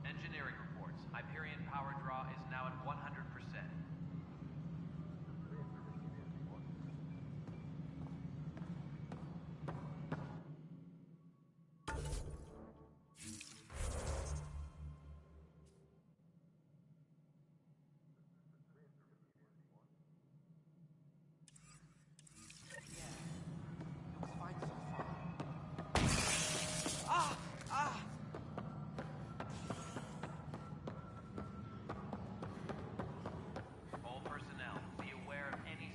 Engineering reports. Hyperion power draw is now at 100%. All personnel, be aware of any...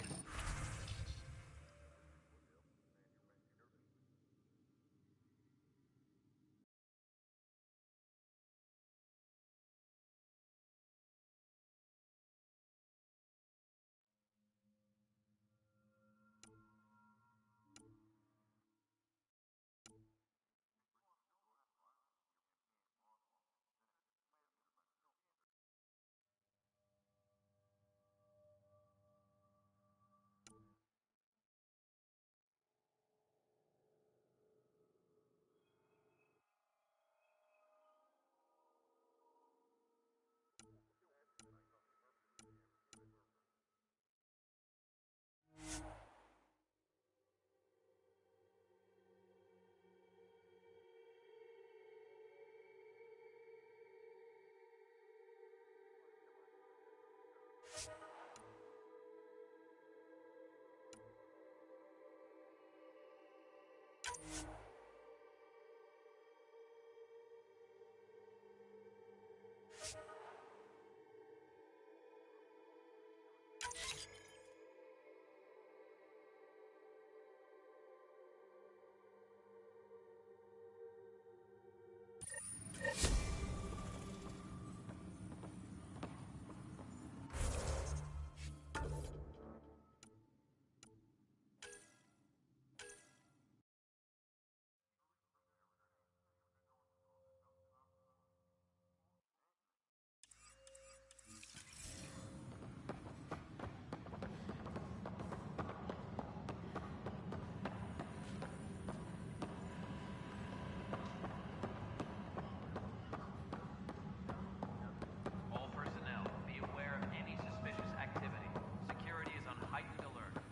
All personnel, be aware of any suspicious activity. Security is on heightened alert.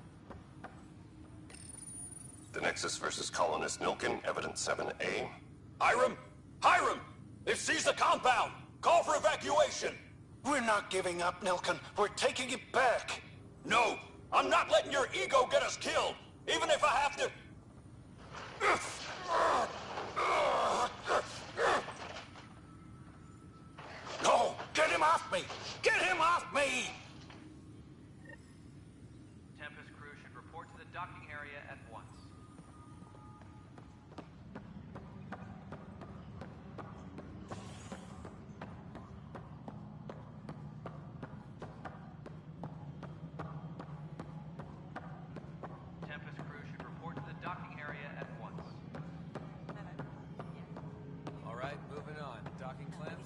The Nexus versus Colonist Nilkin, Evidence 7A. Hiram! Hiram! They've seized the compound! Call for evacuation! We're not giving up, Nilkin. We're taking it back. No! I'm not letting your ego get us killed! Even if I have to... No! Get him off me! Get him off me! Tempest crew should report to the docking area at once. Tempest crew should report to the docking area at once. All right, moving on. Docking clamps.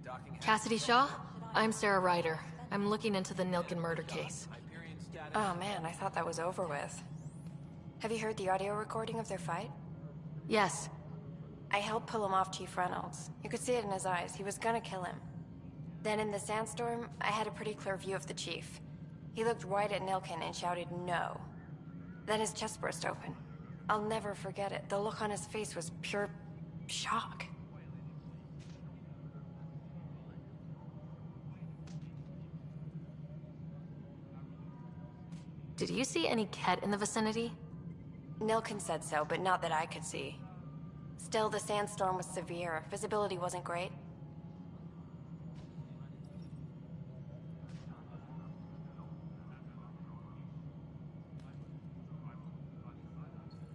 Docking Cassidy Shaw? I'm Sarah Ryder. I'm looking into the Nilkin murder case. Hyperion status. Oh man, I thought that was over with. Have you heard the audio recording of their fight? Yes. I helped pull him off Chief Reynolds. You could see it in his eyes. He was gonna kill him. Then in the sandstorm, I had a pretty clear view of the Chief. He looked right at Nilkin and shouted no. Then his chest burst open. I'll never forget it. The look on his face was pure shock. Did you see any Ket in the vicinity? Nilkin said so, but not that I could see. Still, the sandstorm was severe. Visibility wasn't great.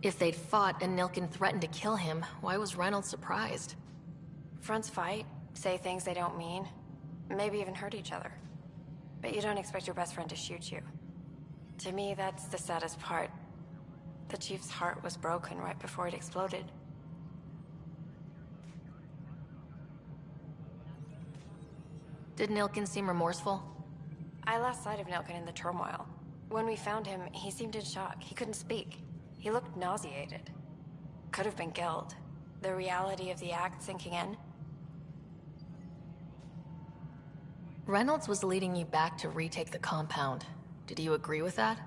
If they'd fought and Nilkin threatened to kill him, why was Reynolds surprised? Fronts fight, say things they don't mean, maybe even hurt each other. But you don't expect your best friend to shoot you. To me, that's the saddest part. The Chief's heart was broken right before it exploded. Did Nilkin seem remorseful? I lost sight of Nilkin in the turmoil. When we found him, he seemed in shock. He couldn't speak. He looked nauseated. Could have been guilt. The reality of the act sinking in. Reynolds was leading you back to retake the compound. Did you agree with that?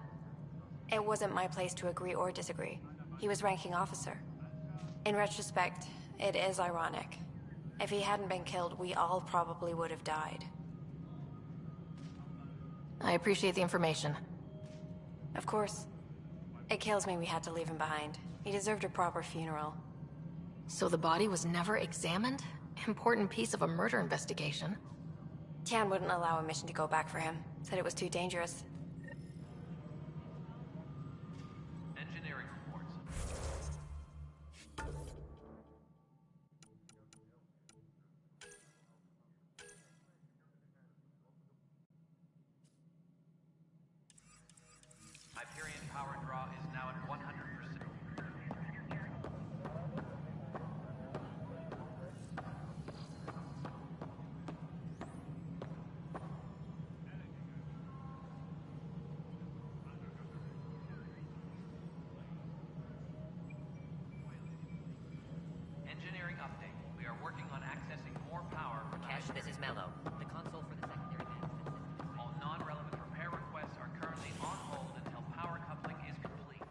It wasn't my place to agree or disagree. He was ranking officer. In retrospect, it is ironic. If he hadn't been killed, we all probably would have died. I appreciate the information. Of course. It kills me we had to leave him behind. He deserved a proper funeral. So the body was never examined? Important piece of a murder investigation. Tian wouldn't allow a mission to go back for him. Said it was too dangerous. Engineering reports. Hyperion power draw is now at 100%. Engineering update. We are working on accessing more power from the Cash, this is Mello. The console for the secondary management system. All non-relevant repair requests are currently on hold until power coupling is complete.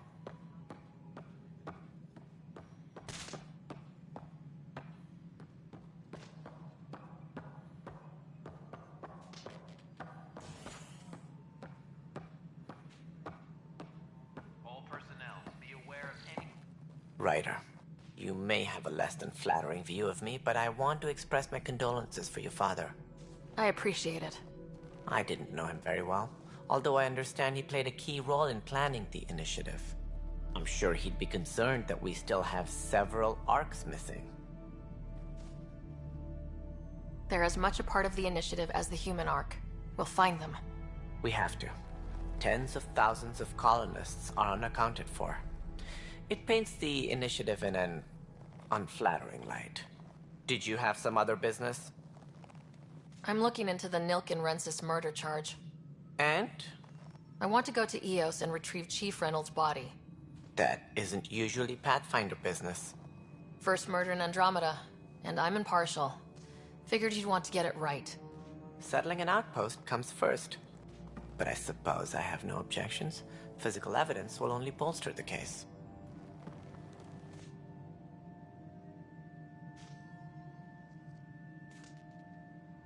All personnel, be aware of any... Ryder, you may have a less than flattering view of me, but I want to express my condolences for your father. I appreciate it. I didn't know him very well, although I understand he played a key role in planning the initiative. I'm sure he'd be concerned that we still have several arcs missing. They're as much a part of the initiative as the human arc. We'll find them. We have to. Tens of thousands of colonists are unaccounted for. It paints the initiative in an unflattering light. Did you have some other business? I'm looking into the Nilkin Rensis murder charge. And? I want to go to EOS and retrieve Chief Reynolds' body. That isn't usually Pathfinder business. First murder in Andromeda, and I'm impartial. Figured you'd want to get it right. Settling an outpost comes first. But I suppose I have no objections. Physical evidence will only bolster the case.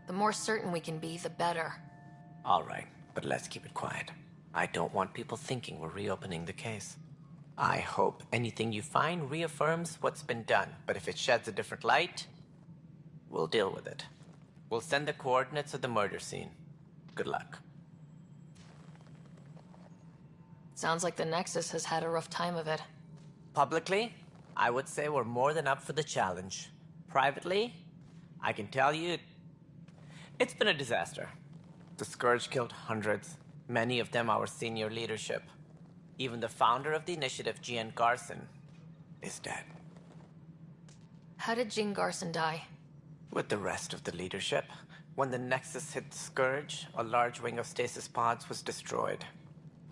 The more certain we can be, the better. All right, but let's keep it quiet. I don't want people thinking we're reopening the case. I hope anything you find reaffirms what's been done, but if it sheds a different light, we'll deal with it. We'll send the coordinates of the murder scene. Good luck. Sounds like the Nexus has had a rough time of it. Publicly, I would say we're more than up for the challenge. Privately, I can tell you, it's been a disaster. The Scourge killed hundreds, many of them our senior leadership. Even the founder of the initiative, Gian Garson, is dead. How did Jean Garson die? With the rest of the leadership, when the Nexus hit the Scourge, a large wing of stasis pods was destroyed.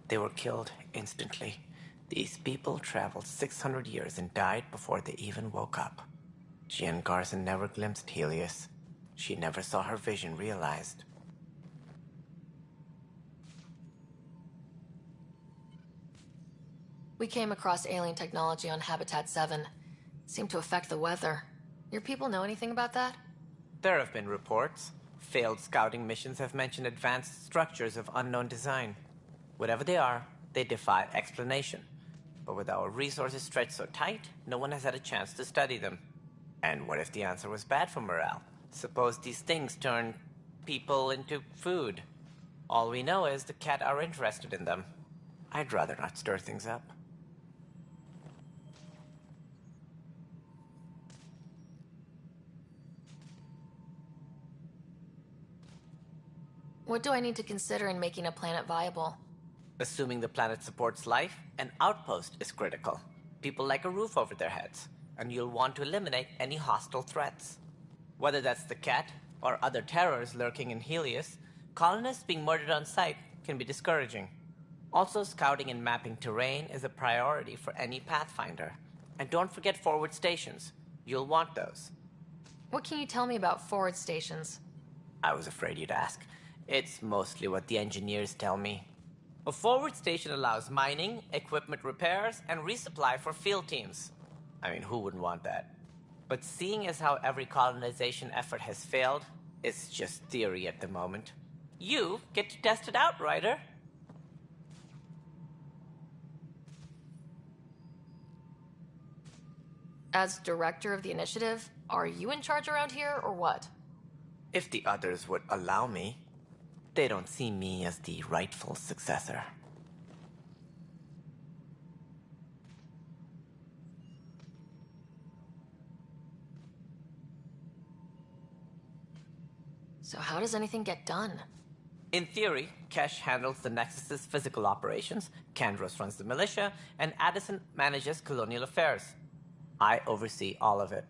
They were killed instantly. These people traveled 600 years and died before they even woke up. Gian Garson never glimpsed Helios. She never saw her vision realized. We came across alien technology on Habitat 7. Seemed to affect the weather. Your people know anything about that? There have been reports. Failed scouting missions have mentioned advanced structures of unknown design. Whatever they are, they defy explanation. But with our resources stretched so tight, no one has had a chance to study them. And what if the answer was bad for morale? Suppose these things turn people into food. All we know is the cat are interested in them. I'd rather not stir things up. What do I need to consider in making a planet viable? Assuming the planet supports life, an outpost is critical. People like a roof over their heads, and you'll want to eliminate any hostile threats. Whether that's the cat or other terrors lurking in Helios, colonists being murdered on sight can be discouraging. Also, scouting and mapping terrain is a priority for any Pathfinder. And don't forget forward stations. You'll want those. What can you tell me about forward stations? I was afraid you'd ask. It's mostly what the engineers tell me. A forward station allows mining, equipment repairs, and resupply for field teams. I mean, who wouldn't want that? But seeing as how every colonization effort has failed, it's just theory at the moment. You get to test it out, Ryder. As director of the initiative, are you in charge around here, or what? If the others would allow me. They don't see me as the rightful successor. So how does anything get done? In theory, Kesh handles the Nexus's physical operations, Kandros runs the militia, and Addison manages colonial affairs. I oversee all of it.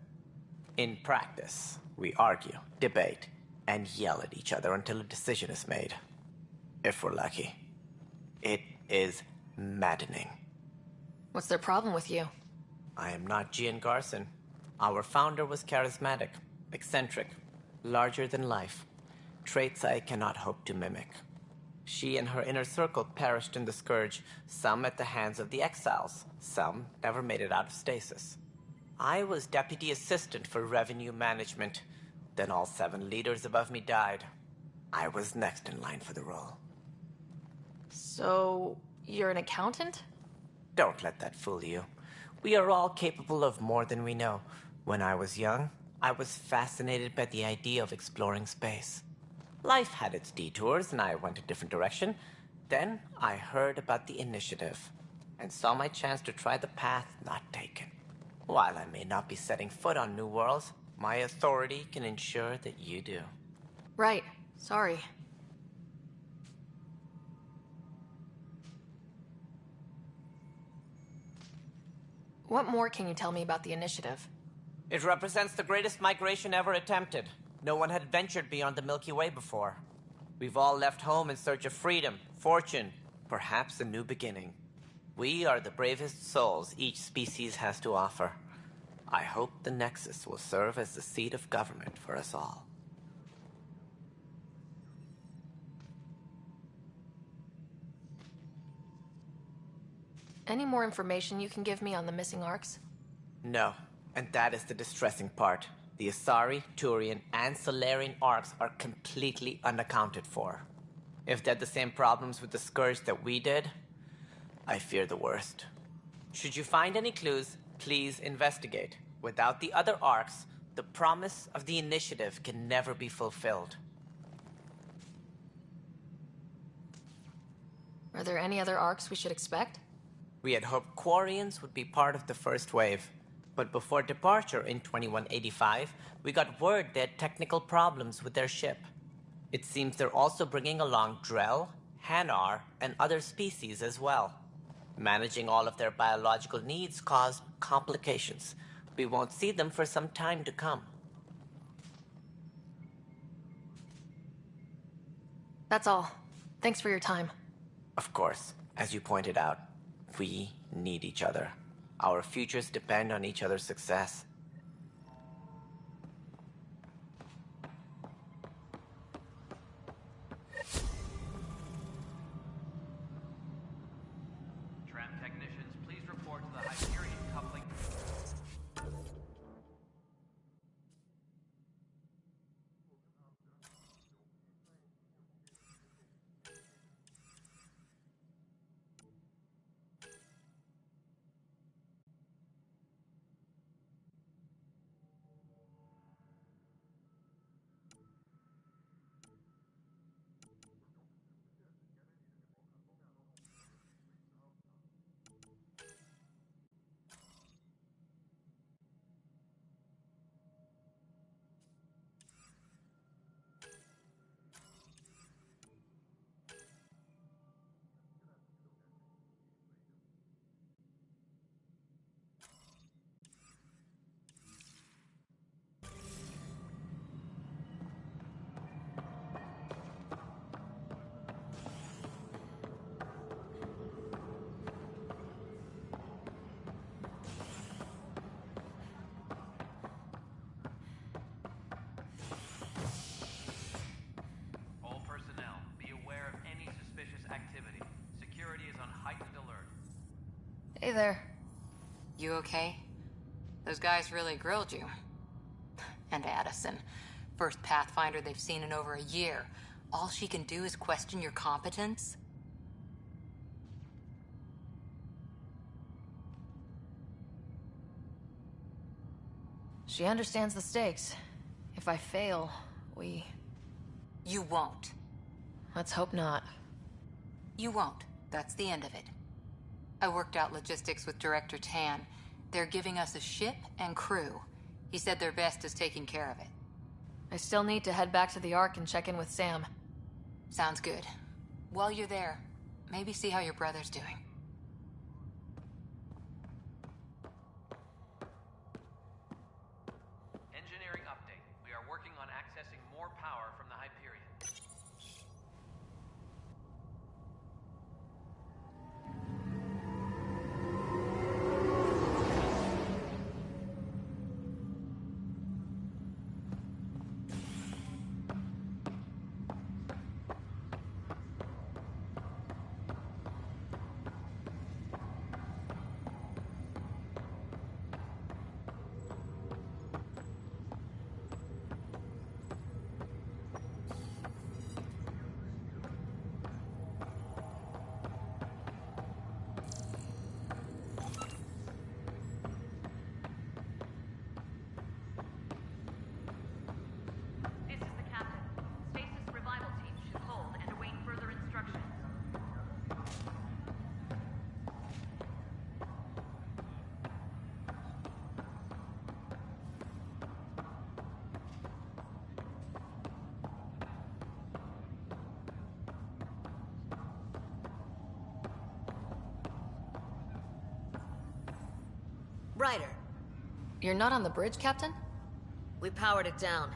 In practice, we argue, debate, and yell at each other until a decision is made. If we're lucky. It is maddening. What's their problem with you? I am not Gian Garson. Our founder was charismatic, eccentric, larger than life. Traits I cannot hope to mimic. She and her inner circle perished in the Scourge, some at the hands of the Exiles, some never made it out of stasis. I was deputy assistant for revenue management. Then all 7 leaders above me died. I was next in line for the role. So, you're an accountant? Don't let that fool you. We are all capable of more than we know. When I was young, I was fascinated by the idea of exploring space. Life had its detours, and I went a different direction. Then I heard about the initiative, and saw my chance to try the path not taken. While I may not be setting foot on new worlds, my authority can ensure that you do. Right. Sorry. What more can you tell me about the initiative? It represents the greatest migration ever attempted. No one had ventured beyond the Milky Way before. We've all left home in search of freedom, fortune, perhaps a new beginning. We are the bravest souls each species has to offer. I hope the Nexus will serve as the seat of government for us all. Any more information you can give me on the missing arcs? No, and that is the distressing part. The Asari, Turian, and Solarian arcs are completely unaccounted for. If they had the same problems with the Scourge that we did, I fear the worst. Should you find any clues, please investigate. Without the other arcs, the promise of the initiative can never be fulfilled. Are there any other arcs we should expect? We had hoped Quarians would be part of the first wave. But before departure in 2185, we got word they had technical problems with their ship. It seems they're also bringing along Drell, Hanar, and other species as well. Managing all of their biological needs caused complications. We won't see them for some time to come. That's all. Thanks for your time. Of course, as you pointed out, we need each other. Our futures depend on each other's success. Tram technicians, please report to the Hyperion coupling. there. You okay? Those guys really grilled you. And Addison, first Pathfinder they've seen in over a year. All she can do is question your competence? She understands the stakes. If I fail, we... You won't. Let's hope not. You won't. That's the end of it. I worked out logistics with Director Tan. They're giving us a ship and crew. He said their best is taking care of it. I still need to head back to the Ark and check in with Sam. Sounds good. While you're there, maybe see how your brother's doing. Engineering update. We are working on accessing more power from the Hyperion. This is the captain. Stasis revival team should hold and await further instructions. Ryder, You're not on the bridge, Captain? we powered it down.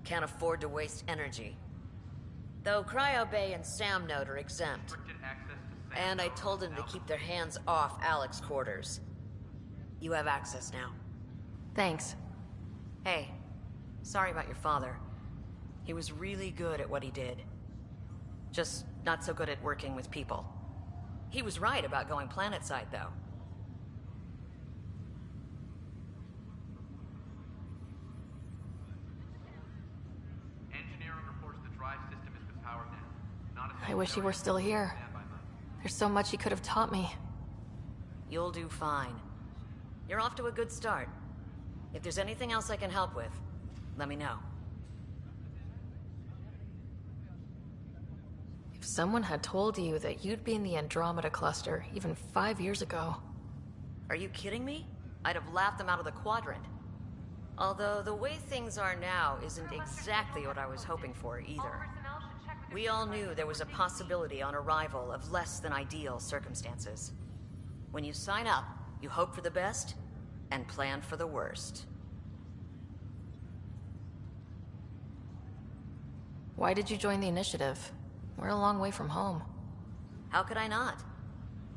Can't afford to waste energy. Though Cryo Bay and Sam Node are exempt. Restricted access to Sam And I Node told him to now. keep their hands off Alec's quarters. You have access now. Thanks. Hey, sorry about your father. He was really good at what he did. Just not so good at working with people. He was right about going planetside, though. Engineering reports the drive system has been powered down. Not a I wish he were still here. standby mode. There's so much he could have taught me. You'll do fine. You're off to a good start. If there's anything else I can help with, let me know. If someone had told you that you'd be in the Andromeda cluster even 5 years ago... Are you kidding me? I'd have laughed them out of the quadrant. Although the way things are now isn't exactly what I was hoping for either. We all knew there was a possibility on arrival of less than ideal circumstances. When you sign up, you hope for the best and plan for the worst. Why did you join the initiative? We're a long way from home. How could I not?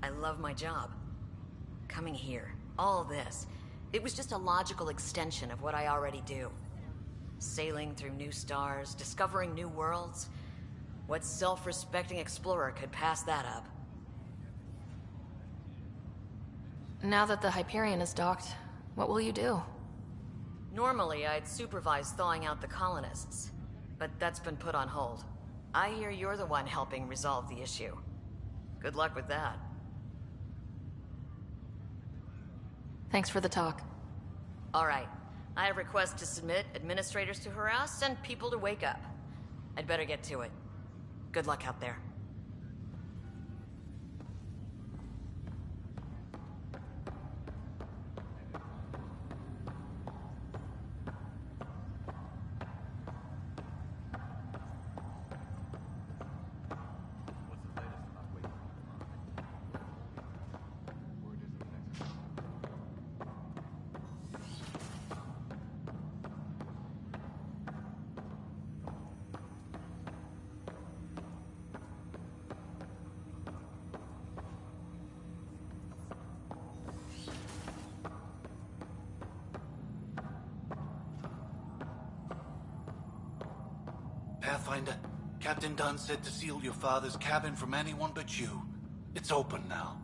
I love my job. Coming here, all this, it was just a logical extension of what I already do. Sailing through new stars, discovering new worlds. What self-respecting explorer could pass that up? Now that the Hyperion is docked, what will you do? Normally, I'd supervise thawing out the colonists, but that's been put on hold. I hear you're the one helping resolve the issue. Good luck with that. Thanks for the talk. All right. I have requests to submit, administrators to harass, and people to wake up. I'd better get to it. Good luck out there. Pathfinder, Captain Dunn said to seal your father's cabin from anyone but you. It's open now.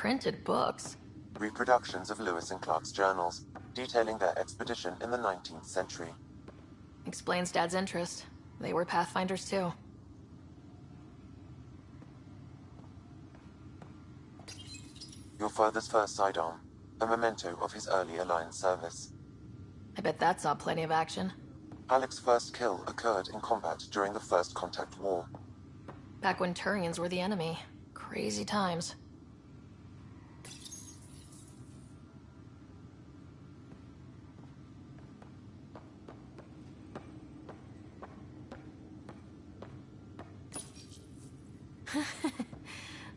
Printed books? Reproductions of Lewis and Clark's journals, detailing their expedition in the 19th century. Explains Dad's interest. They were Pathfinders too. Your father's first sidearm, a memento of his early Alliance service. I bet that saw plenty of action. Alec's first kill occurred in combat during the First Contact War. Back when Turians were the enemy. Crazy times.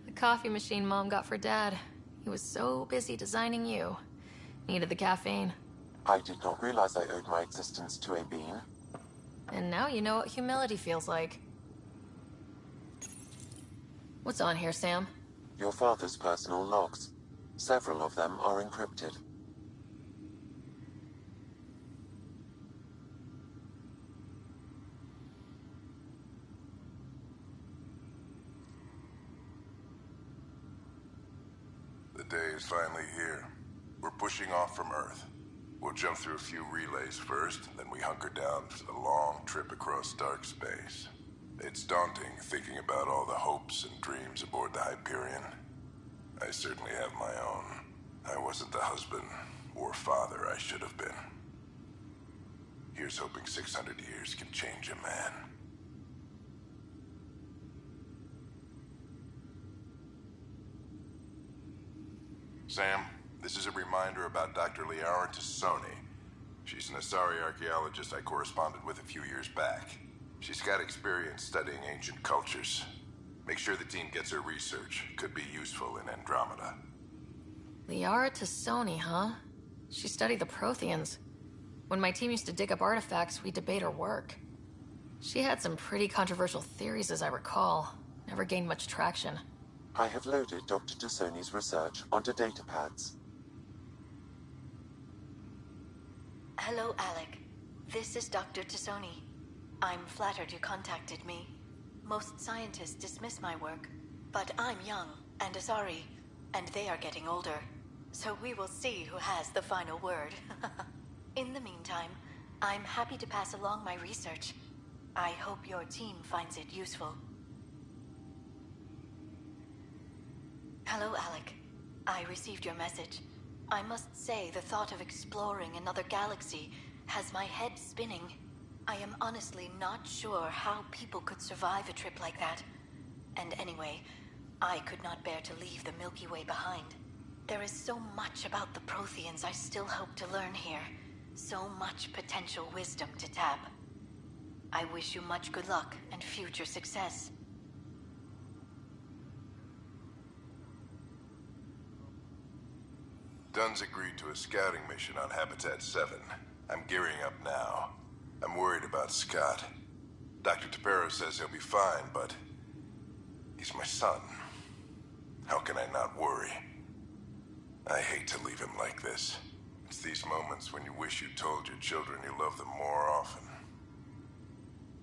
The coffee machine Mom got for Dad. He was so busy designing you. Needed the caffeine. I did not realize I owed my existence to a bean. And now you know what humility feels like. What's on here, Sam? Your father's personal logs. Several of them are encrypted. The day is finally here. We're pushing off from Earth. We'll jump through a few relays first, then we hunker down for the long trip across dark space. It's daunting thinking about all the hopes and dreams aboard the Hyperion. I certainly have my own. I wasn't the husband or father I should have been. Here's hoping 600 years can change a man. Sam, this is a reminder about Dr. Liara Tassoni. She's an Asari archaeologist I corresponded with a few years back. She's got experience studying ancient cultures. Make sure the team gets her research. Could be useful in Andromeda. Liara Tassoni, huh? She studied the Protheans. When my team used to dig up artifacts, we'd debate her work. She had some pretty controversial theories, as I recall. Never gained much traction. I have loaded Dr. Tassoni's research onto datapads. Hello, Alec. This is Dr. Tassoni. I'm flattered you contacted me. Most scientists dismiss my work, but I'm young and Asari, and they are getting older. So we will see who has the final word. In the meantime, I'm happy to pass along my research. I hope your team finds it useful. Hello, Alec. I received your message. I must say the thought of exploring another galaxy has my head spinning. I am honestly not sure how people could survive a trip like that. And anyway, I could not bear to leave the Milky Way behind. There is so much about the Protheans I still hope to learn here. So much potential wisdom to tap. I wish you much good luck and future success. Dunn's agreed to a scouting mission on Habitat 7. I'm gearing up now. I'm worried about Scott. Dr. Tapero says he'll be fine, but he's my son. How can I not worry? I hate to leave him like this. It's these moments when you wish you told your children you love them more often.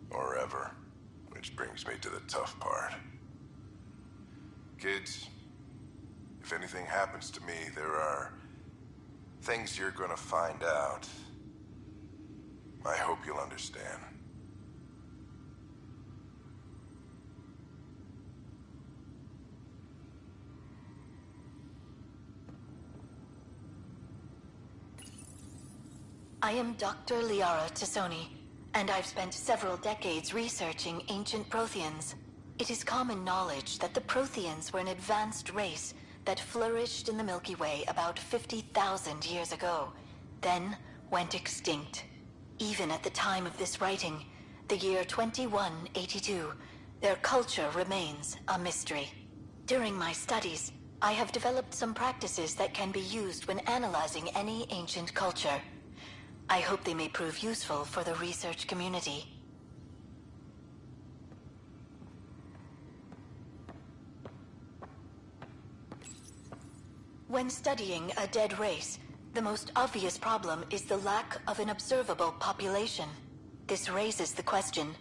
Or ever. Which brings me to the tough part. Kids, if anything happens to me, there are things you're gonna find out. I hope you'll understand. I am Dr. Liara Tassoni, and I've spent several decades researching ancient Protheans. It is common knowledge that the Protheans were an advanced race that flourished in the Milky Way about 50,000 years ago, then went extinct. Even at the time of this writing, the year 2182, their culture remains a mystery. During my studies, I have developed some practices that can be used when analyzing any ancient culture. I hope they may prove useful for the research community. When studying a dead race, the most obvious problem is the lack of an observable population. This raises the question,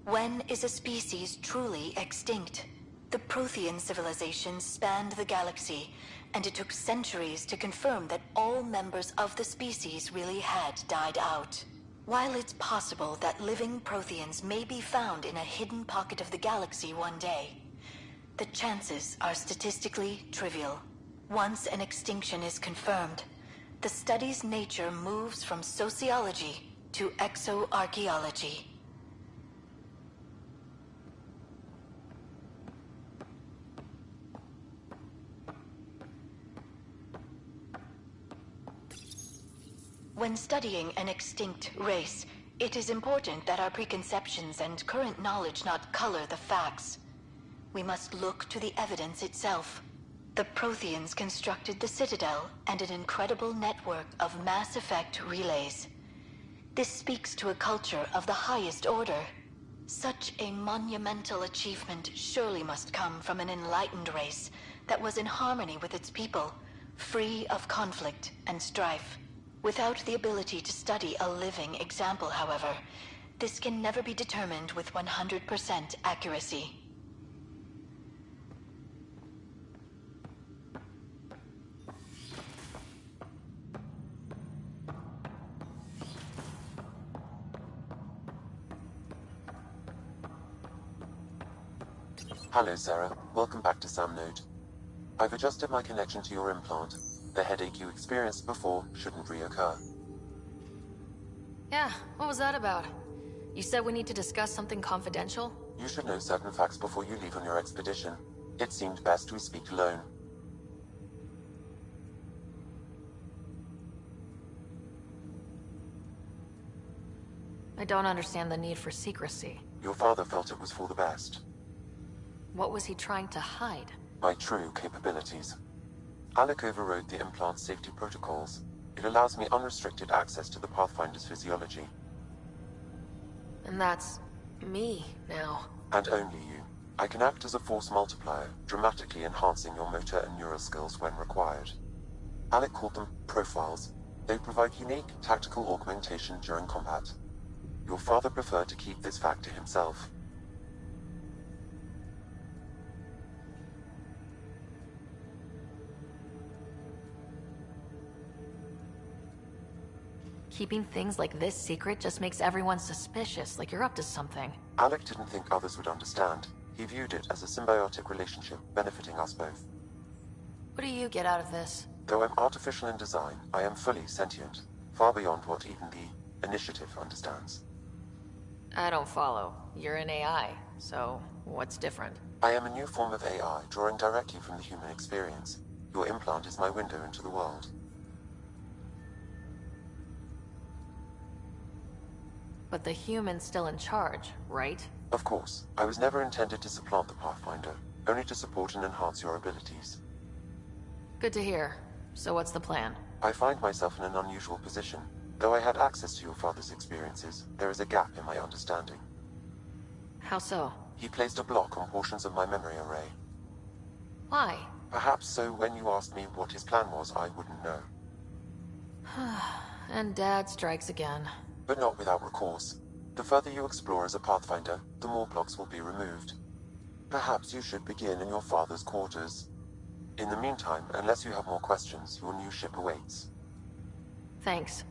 when is a species truly extinct? The Prothean civilizations spanned the galaxy, and it took centuries to confirm that all members of the species really had died out. While it's possible that living Protheans may be found in a hidden pocket of the galaxy one day, the chances are statistically trivial. Once an extinction is confirmed, the study's nature moves from sociology to exoarchaeology. When studying an extinct race, it is important that our preconceptions and current knowledge not color the facts. We must look to the evidence itself. The Protheans constructed the Citadel and an incredible network of mass effect relays. This speaks to a culture of the highest order. Such a monumental achievement surely must come from an enlightened race that was in harmony with its people, free of conflict and strife. Without the ability to study a living example, however, this can never be determined with 100% accuracy. Hello, Sarah. Welcome back to Sam Node. I've adjusted my connection to your implant. The headache you experienced before shouldn't reoccur. Yeah, what was that about? You said we need to discuss something confidential? You should know certain facts before you leave on your expedition. It seemed best we speak alone. I don't understand the need for secrecy. Your father felt it was for the best. What was he trying to hide? My true capabilities. Alec overrode the implant's safety protocols. It allows me unrestricted access to the Pathfinder's physiology. And that's me now. And only you. I can act as a force multiplier, dramatically enhancing your motor and neural skills when required. Alec called them profiles. They provide unique tactical augmentation during combat. Your father preferred to keep this fact to himself. Keeping things like this secret just makes everyone suspicious, like you're up to something. Alec didn't think others would understand. He viewed it as a symbiotic relationship, benefiting us both. What do you get out of this? Though I'm artificial in design, I am fully sentient, far beyond what even the Initiative understands. I don't follow. You're an AI, so what's different? I am a new form of AI, drawing directly from the human experience. Your implant is my window into the world. But the human's still in charge, right? Of course. I was never intended to supplant the Pathfinder, only to support and enhance your abilities. Good to hear. So what's the plan? I find myself in an unusual position. Though I had access to your father's experiences, there is a gap in my understanding. How so? He placed a block on portions of my memory array. Why? Perhaps so when you asked me what his plan was, I wouldn't know. And Dad strikes again. But not without recourse. The further you explore as a Pathfinder, the more blocks will be removed. Perhaps you should begin in your father's quarters. In the meantime, unless you have more questions, your new ship awaits. Thanks.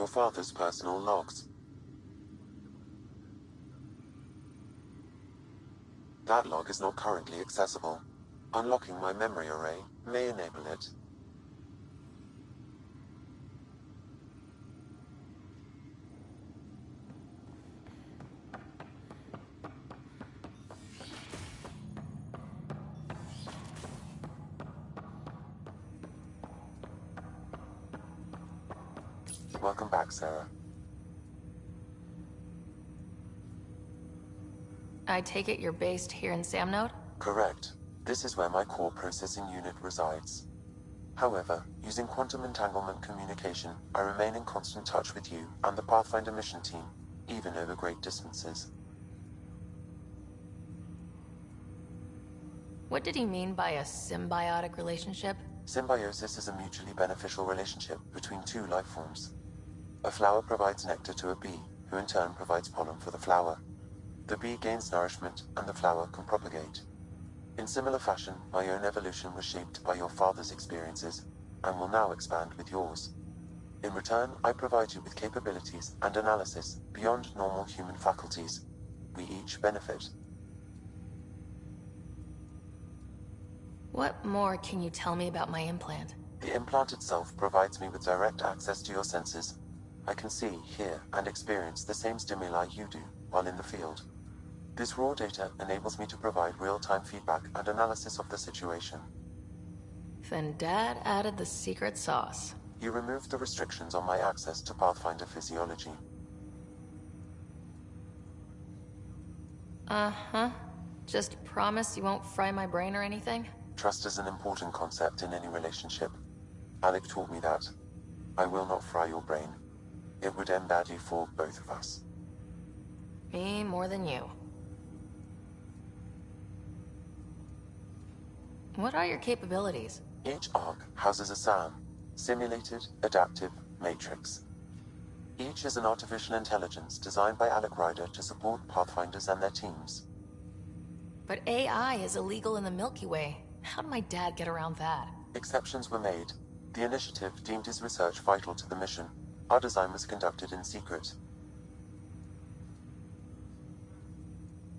your father's personal logs. That log is not currently accessible. Unlocking my memory array may enable it. Welcome back, Sarah. I take it you're based here in Samnode? Correct. This is where my core processing unit resides. However, using quantum entanglement communication, I remain in constant touch with you and the Pathfinder mission team, even over great distances. What did he mean by a symbiotic relationship? Symbiosis is a mutually beneficial relationship between two life forms. A flower provides nectar to a bee, who in turn provides pollen for the flower. The bee gains nourishment, and the flower can propagate. In similar fashion, my own evolution was shaped by your father's experiences, and will now expand with yours. In return, I provide you with capabilities and analysis beyond normal human faculties. We each benefit. What more can you tell me about my implant? The implant itself provides me with direct access to your senses. I can see, hear, and experience the same stimuli you do while in the field. This raw data enables me to provide real-time feedback and analysis of the situation. Then Dad added the secret sauce. You removed the restrictions on my access to Pathfinder physiology. Uh-huh. Just promise you won't fry my brain or anything? Trust is an important concept in any relationship. Alec taught me that. I will not fry your brain. It would end badly for both of us. Me more than you. What are your capabilities? Each arc houses a SAM, Simulated Adaptive Matrix. Each is an artificial intelligence designed by Alec Ryder to support Pathfinders and their teams. But AI is illegal in the Milky Way. How did my dad get around that? Exceptions were made. The initiative deemed his research vital to the mission. Our design was conducted in secret.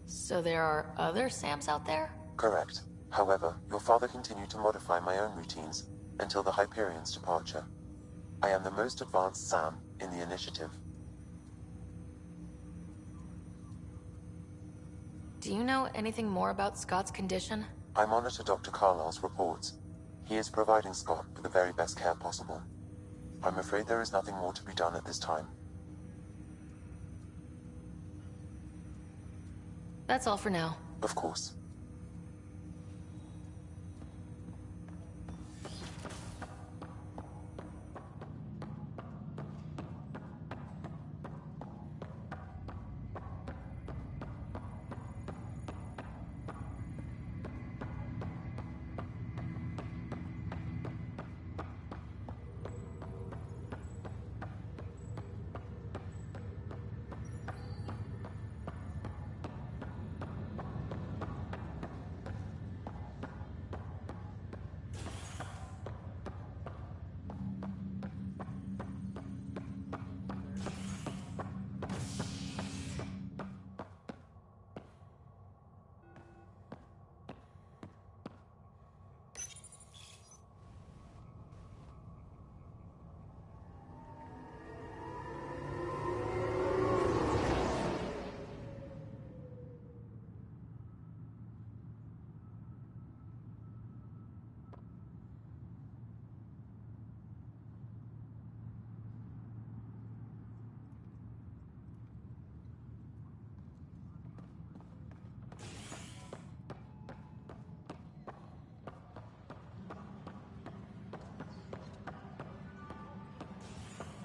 So there are other SAMs out there? Correct. However, your father continued to modify my own routines until the Hyperion's departure. I am the most advanced SAM in the initiative. Do you know anything more about Scott's condition? I monitor Dr. Carlisle's reports. He is providing Scott with the very best care possible. I'm afraid there is nothing more to be done at this time. That's all for now. Of course.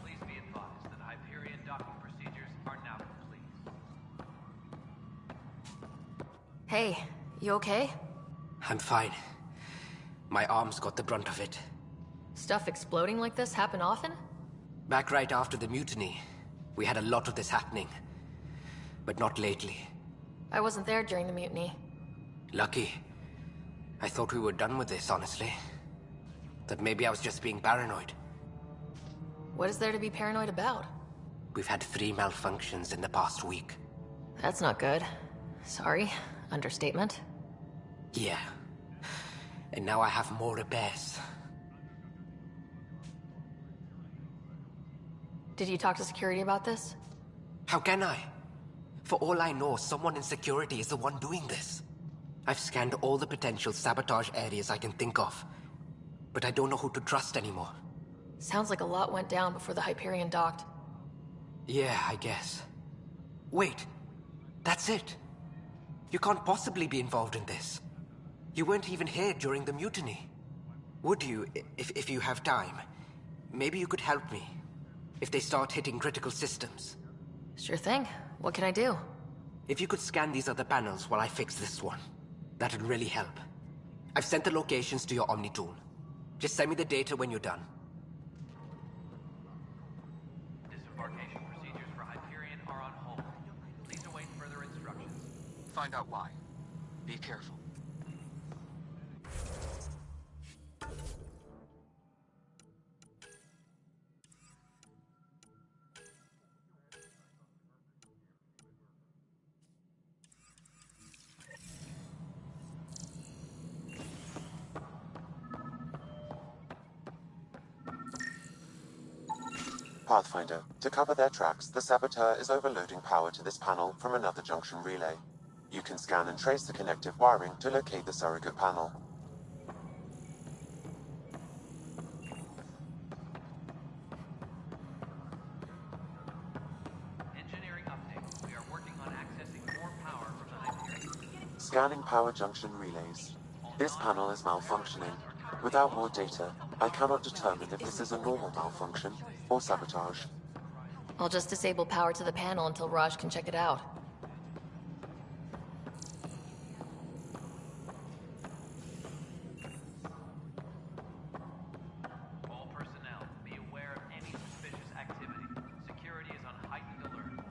Please be advised that Hyperion docking procedures are now complete. Hey, you okay? I'm fine. My arms got the brunt of it. Stuff exploding like this happen often? Back right after the mutiny, we had a lot of this happening. But not lately. I wasn't there during the mutiny. Lucky. I thought we were done with this, honestly. That maybe I was just being paranoid. What is there to be paranoid about? We've had 3 malfunctions in the past week. That's not good. Sorry, understatement. Yeah. And now I have more repairs. Did you talk to security about this? How can I? For all I know, someone in security is the one doing this. I've scanned all the potential sabotage areas I can think of, but I don't know who to trust anymore. Sounds like a lot went down before the Hyperion docked. Yeah, I guess. Wait, that's it. You can't possibly be involved in this. You weren't even here during the mutiny. Would you, if you have time? Maybe you could help me, if they start hitting critical systems. Sure thing. What can I do? If you could scan these other panels while I fix this one, that'd really help. I've sent the locations to your Omni tool. Just send me the data when you're done. Disembarkation procedures for Hyperion are on hold. Please await further instructions. Find out why. Be careful. Pathfinder, to cover their tracks, the Saboteur is overloading power to this panel from another junction relay. You can scan and trace the connective wiring to locate the surrogate panel. Engineering update. We are working on accessing more power from the Hyperion. Scanning power junction relays. This panel is malfunctioning. Without more data, I cannot determine if this is a normal malfunction or sabotage. I'll just disable power to the panel until Raj can check it out. All personnel, be aware of any suspicious activity. Security is on heightened alert.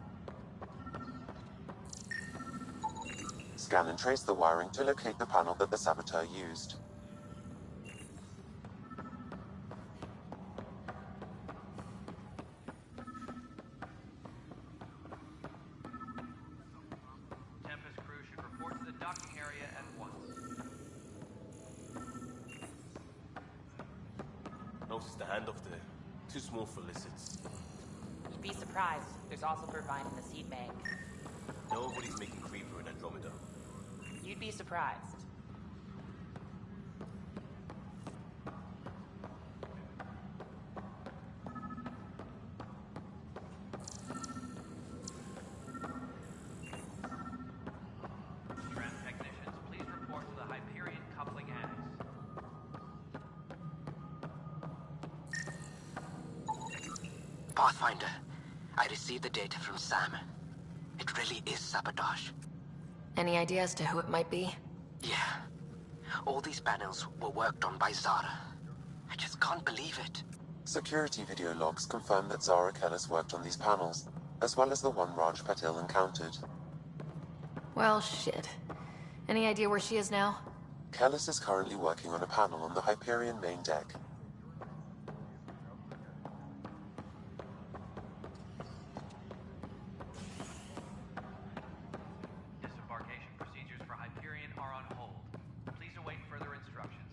Scan and trace the wiring to locate the panel that the Saboteur used. Tempest crew should report to the docking area at once. Noticed the handoff there. Too small for lizards. You'd be surprised. There's also Purvine in the seed bank. Nobody's making Creeper in Andromeda. You'd be surprised. Trans technicians, please report to the Hyperion coupling annex. Pathfinder, I received the data from Sam. It really is sabotage. Any idea as to who it might be? Yeah. All these panels were worked on by Zara. I just can't believe it. Security video logs confirm that Zara Kellis worked on these panels, as well as the one Raj Patil encountered. Well, shit. Any idea where she is now? Kellis is currently working on a panel on the Hyperion main deck. Disembarkation procedures for Hyperion are on hold. Please await further instructions.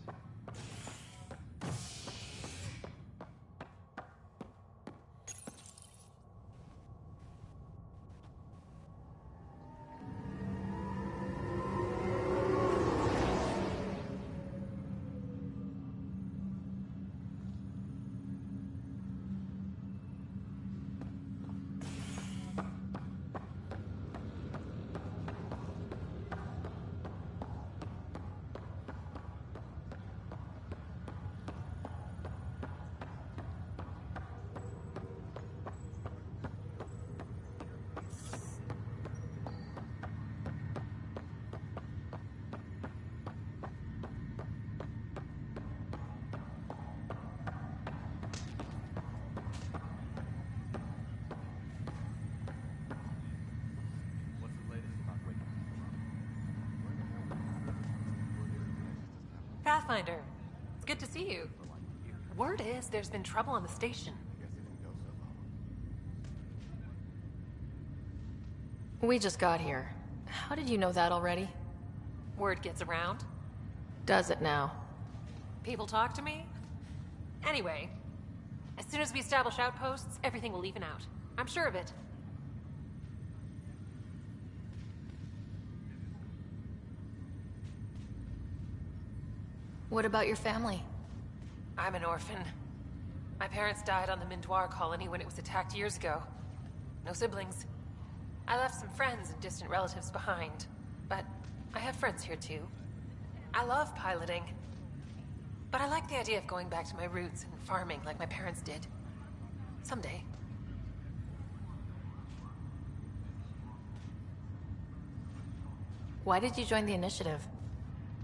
Pathfinder, it's good to see you. Word is there's been trouble on the station. We just got here. How did you know that already? Word gets around. Does it now? People talk to me? Anyway, as soon as we establish outposts, everything will even out. I'm sure of it. What about your family? I'm an orphan. My parents died on the Mindoir colony when it was attacked years ago. No siblings. I left some friends and distant relatives behind, but I have friends here too. I love piloting, but I like the idea of going back to my roots and farming like my parents did. Someday. Why did you join the initiative?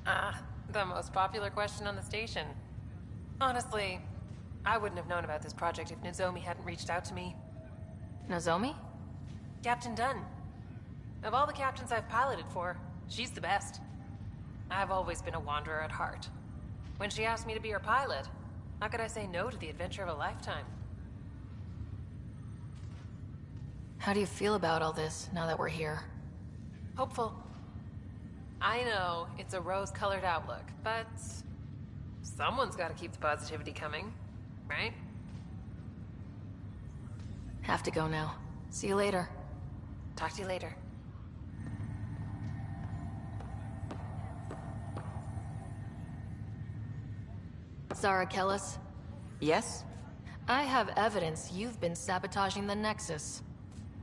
The most popular question on the station. Honestly, I wouldn't have known about this project if Nozomi hadn't reached out to me. Nozomi? Captain Dunn. Of all the captains I've piloted for, she's the best. I've always been a wanderer at heart. When she asked me to be her pilot, how could I say no to the adventure of a lifetime? How do you feel about all this, now that we're here? Hopeful. I know, it's a rose-colored outlook, but someone's gotta keep the positivity coming, right? Have to go now. See you later. Talk to you later. Zara Kellis? Yes? I have evidence you've been sabotaging the Nexus.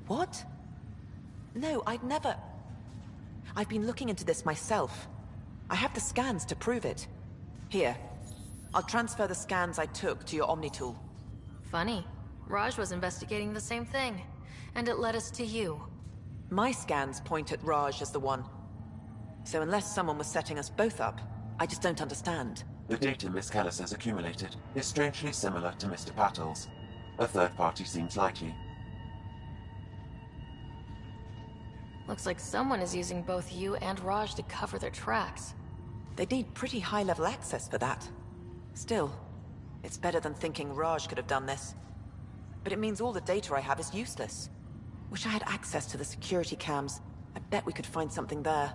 What? No, I'd never... I've been looking into this myself. I have the scans to prove it. Here. I'll transfer the scans I took to your Omni tool. Funny. Raj was investigating the same thing, and it led us to you. My scans point at Raj as the one. So unless someone was setting us both up, I just don't understand. The data Miss Kellis has accumulated is strangely similar to Mr. Patel's. A third party seems likely. Looks like someone is using both you and Raj to cover their tracks. They'd need pretty high-level access for that. Still, it's better than thinking Raj could have done this. But it means all the data I have is useless. Wish I had access to the security cams. I bet we could find something there.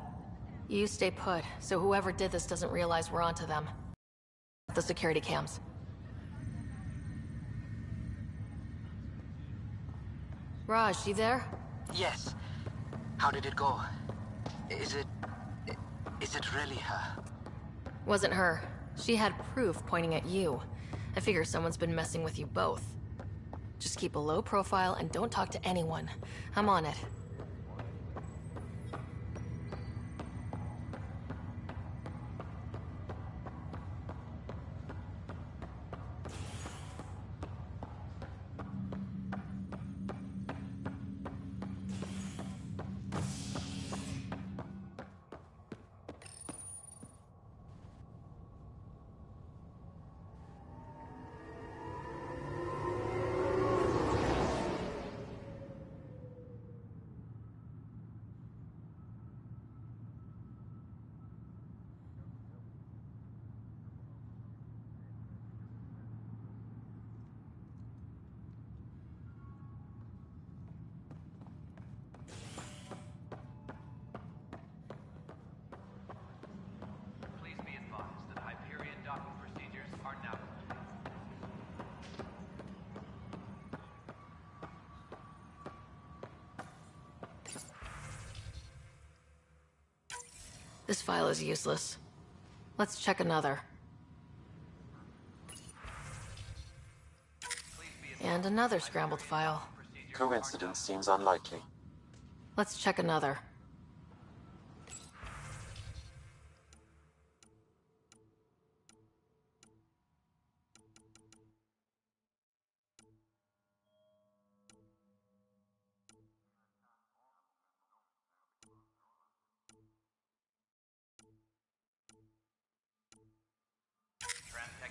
You stay put, so whoever did this doesn't realize we're onto them. The security cams. Raj, you there? Yes. How did it go? Is it really her? Wasn't her. She had proof pointing at you. I figure someone's been messing with you both. Just keep a low profile and don't talk to anyone. I'm on it. Please be advised that Hyperion docking procedures are now complete. This file is useless. Let's check another. And another scrambled file. Coincidence seems unlikely. Let's check another.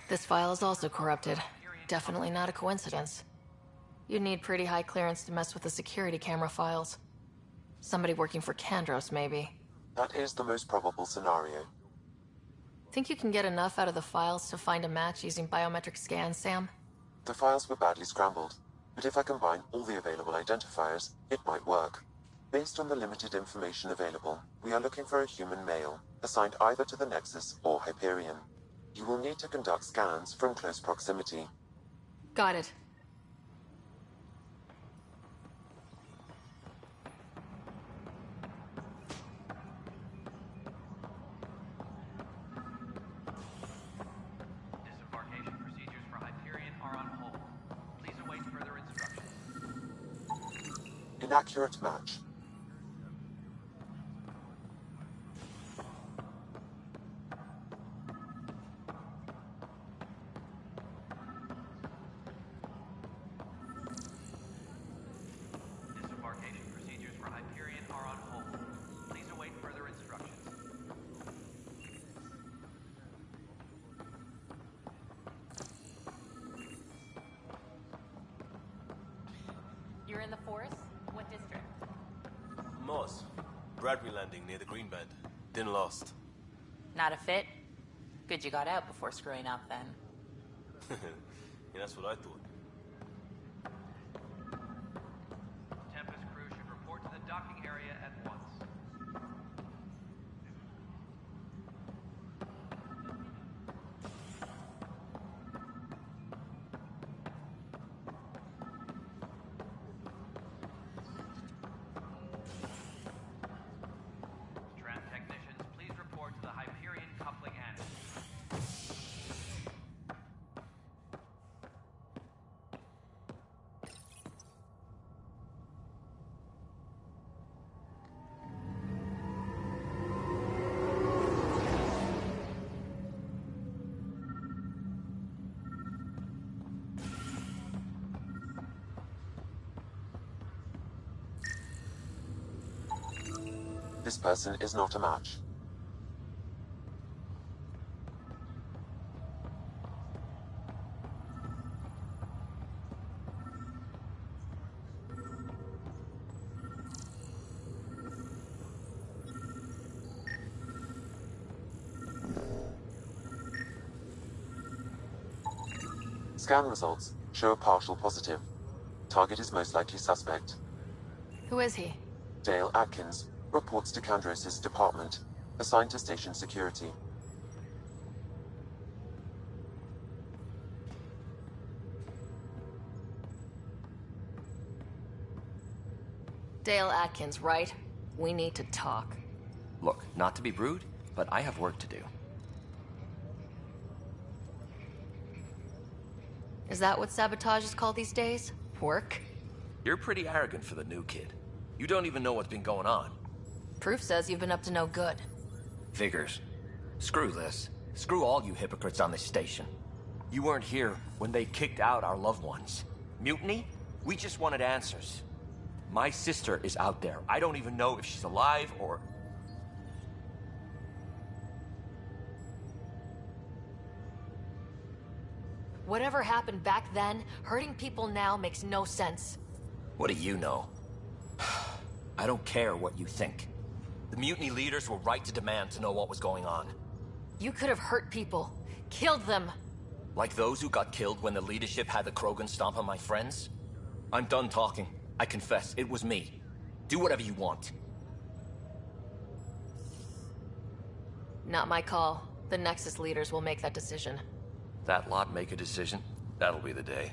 This file is also corrupted. Definitely not a coincidence. You'd need pretty high clearance to mess with the security camera files. Somebody working for Kandros, maybe. That is the most probable scenario. Think you can get enough out of the files to find a match using biometric scans, Sam? The files were badly scrambled, but if I combine all the available identifiers, it might work. Based on the limited information available, we are looking for a human male, assigned either to the Nexus or Hyperion. You will need to conduct scans from close proximity. Got it. Disembarkation procedures for Hyperion are on hold. Please await further instructions. Inaccurate match. Disembarkation procedures for Hyperion are on hold. Please await further instructions. You're in the forest? What district? Moss. Bradbury Landing near the Green Band. Didn't last. Not a fit? Good you got out before screwing up then. Yeah, that's what I thought. Tempest crew should report to the docking area at once. Tram technicians, please report to the Hyperion coupling annex. This person is not a match. Scan results show a partial positive. Target is most likely suspect. Who is he? Dale Atkins reports to Kandros' department, assigned to station security. Dale Atkins, right? We need to talk. Look, not to be rude, but I have work to do. Is that what sabotage is called these days? Work? You're pretty arrogant for the new kid. You don't even know what's been going on. Proof says you've been up to no good. Figures. Screw this. Screw all you hypocrites on this station. You weren't here when they kicked out our loved ones. Mutiny? We just wanted answers. My sister is out there. I don't even know if she's alive or... Whatever happened back then, hurting people now makes no sense. What do you know? I don't care what you think. The mutiny leaders were right to demand to know what was going on. You could have hurt people. Killed them. Like those who got killed when the leadership had the Krogan stomp on my friends? I'm done talking. I confess, it was me. Do whatever you want. Not my call. The Nexus leaders will make that decision. That lot make a decision? That'll be the day.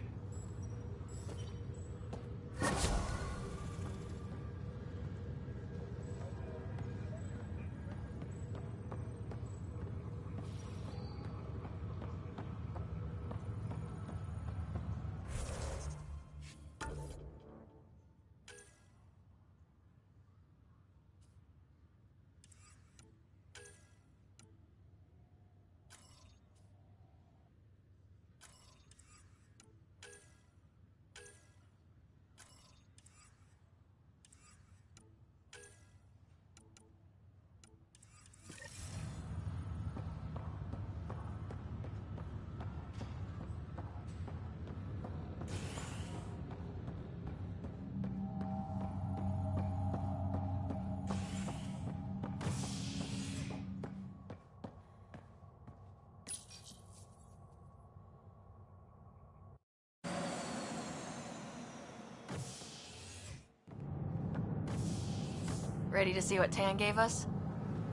Ready to see what Tan gave us?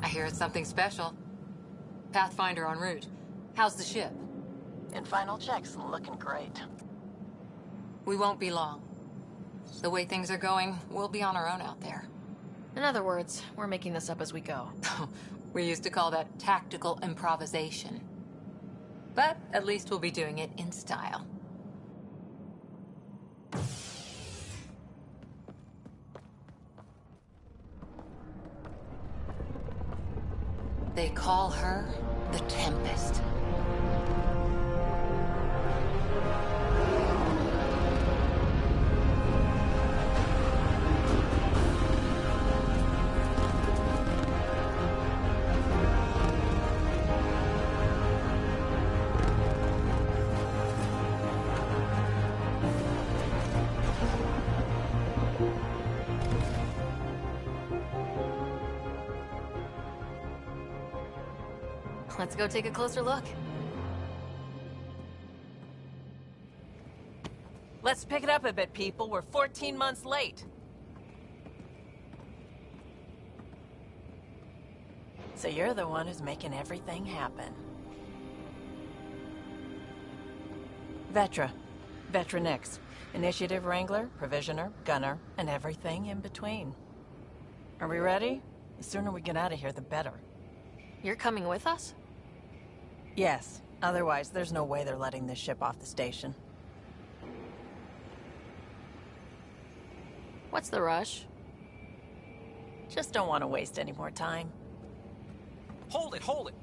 I hear it's something special. Pathfinder en route. How's the ship? In final checks, looking great. We won't be long. The way things are going, we'll be on our own out there. In other words, we're making this up as we go. We used to call that tactical improvisation. But at least we'll be doing it in style. They call her the Tempest. Let's go take a closer look. Let's pick it up a bit, people. We're 14 months late. So you're the one who's making everything happen. Vetra. Vetra Nix. Initiative Wrangler, Provisioner, Gunner, and everything in between. Are we ready? The sooner we get out of here, the better. You're coming with us? Yes. Otherwise, there's no way they're letting this ship off the station. What's the rush? Just don't want to waste any more time. Hold it, hold it!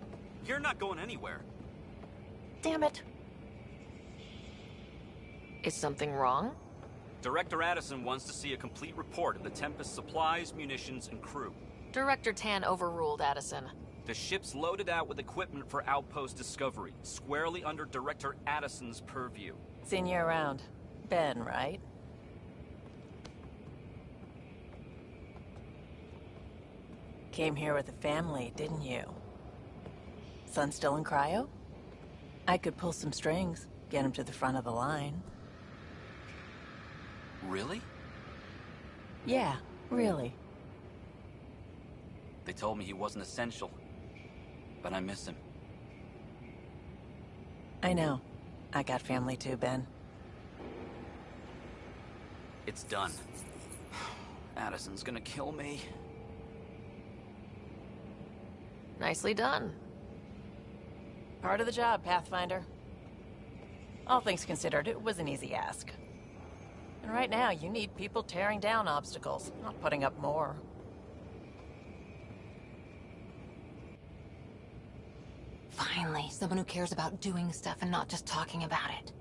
You're not going anywhere. Damn it. Is something wrong? Director Addison wants to see a complete report of the Tempest's supplies, munitions, and crew. Director Tan overruled Addison. The ship's loaded out with equipment for outpost discovery, squarely under Director Addison's purview. Seen you around. Ben, right? Came here with a family, didn't you? Son still in cryo? I could pull some strings, get him to the front of the line. Really? Yeah, really. They told me he wasn't essential, but I miss him. I know. I got family too, Ben. It's done. Addison's gonna kill me. Nicely done. Part of the job, Pathfinder. All things considered, it was an easy ask. And right now, you need people tearing down obstacles, not putting up more. Finally, someone who cares about doing stuff and not just talking about it.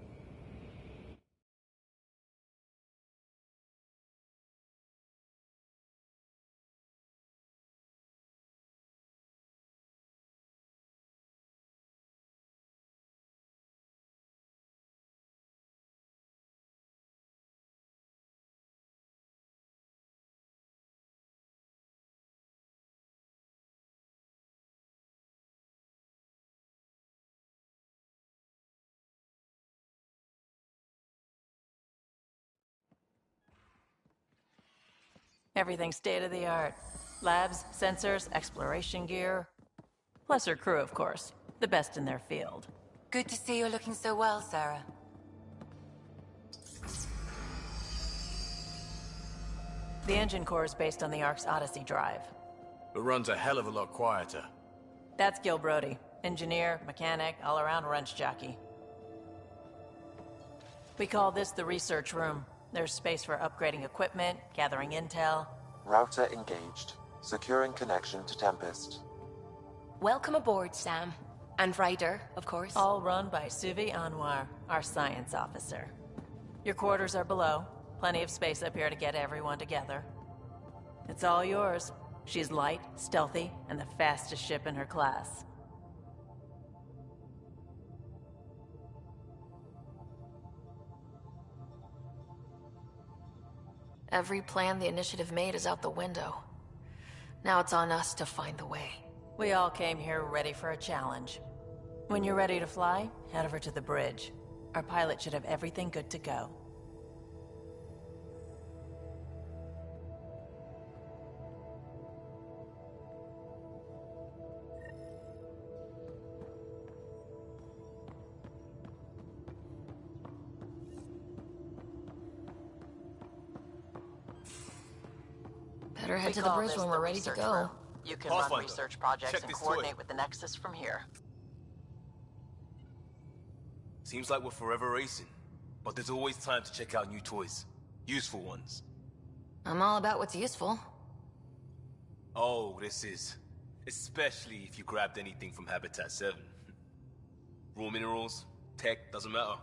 Everything state-of-the-art. Labs, sensors, exploration gear. Plus her crew, of course. The best in their field. Good to see you're looking so well, Sarah. The engine core is based on the Ark's Odyssey drive. It runs a hell of a lot quieter. That's Gil Brody. Engineer, mechanic, all-around wrench jockey. We call this the research room. There's space for upgrading equipment, gathering intel. Router engaged. Securing connection to Tempest. Welcome aboard, Sam. And Ryder, of course. All run by Suvi Anwar, our science officer. Your quarters are below. Plenty of space up here to get everyone together. It's all yours. She's light, stealthy, and the fastest ship in her class. Every plan the Initiative made is out the window. Now it's on us to find the way. We all came here ready for a challenge. When you're ready to fly, head over to the bridge. Our pilot should have everything good to go. Better head We to the call bridge this when the we're ready to research go. room. You can run Pathfinder, research projects check and this coordinate toy. with the Nexus from here. Seems like we're forever racing, but there's always time to check out new toys. Useful ones. I'm all about what's useful. Oh, this is. Especially if you grabbed anything from Habitat 7. Raw minerals, tech, doesn't matter.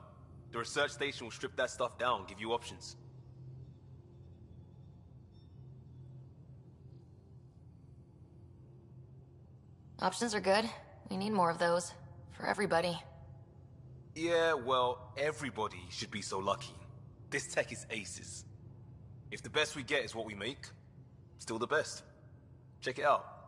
The research station will strip that stuff down, give you options. Options are good. We need more of those. For everybody. Yeah, well, everybody should be so lucky. This tech is aces. If the best we get is what we make, still the best. Check it out.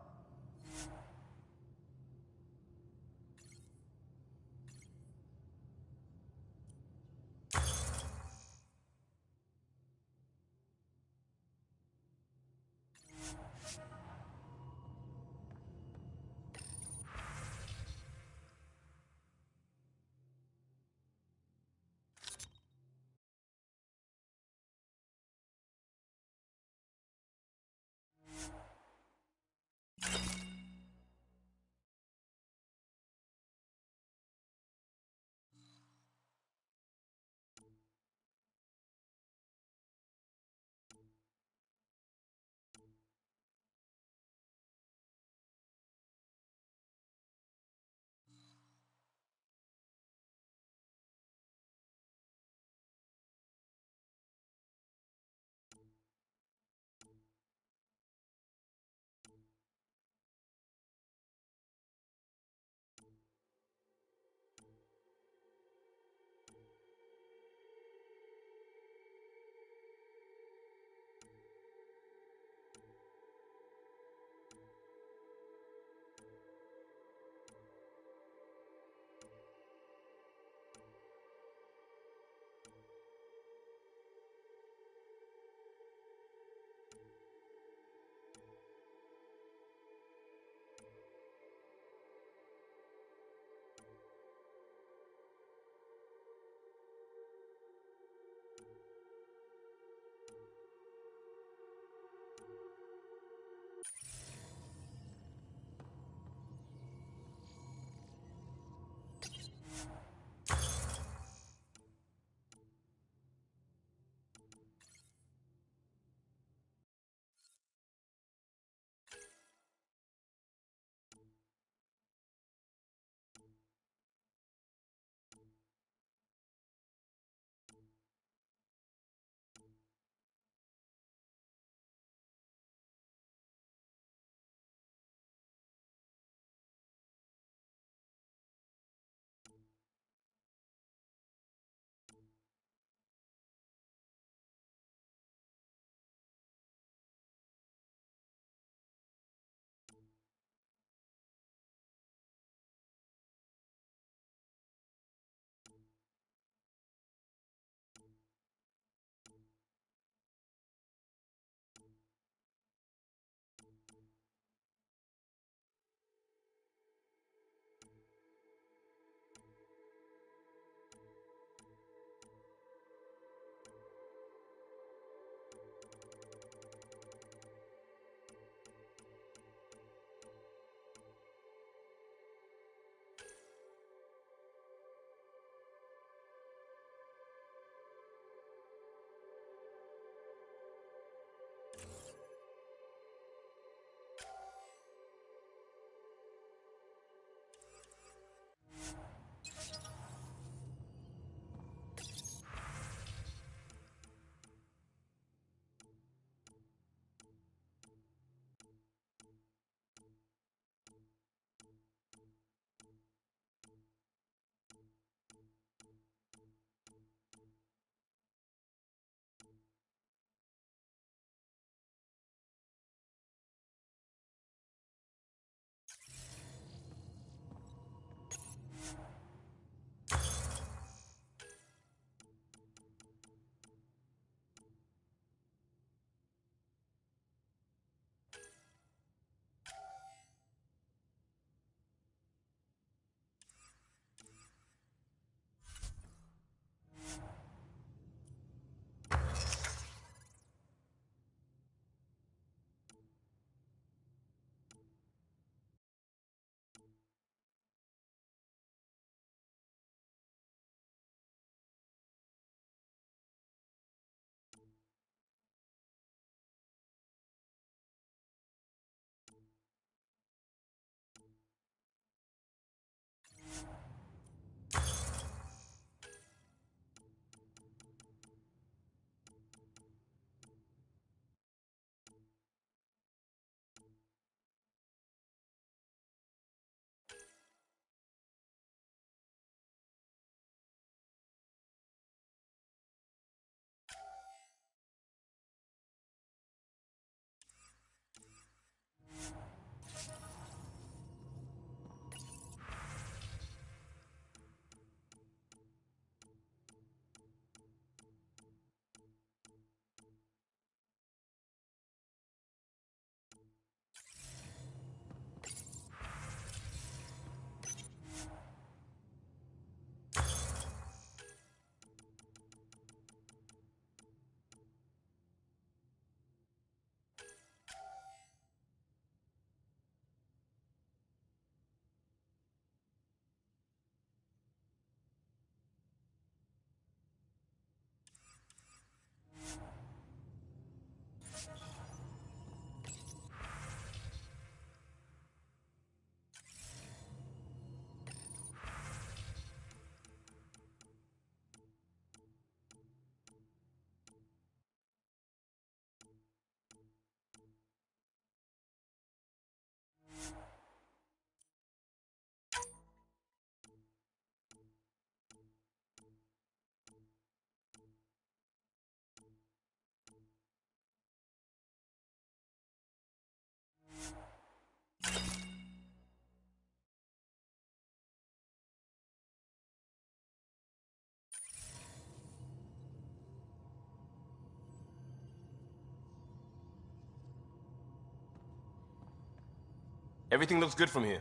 Everything looks good from here.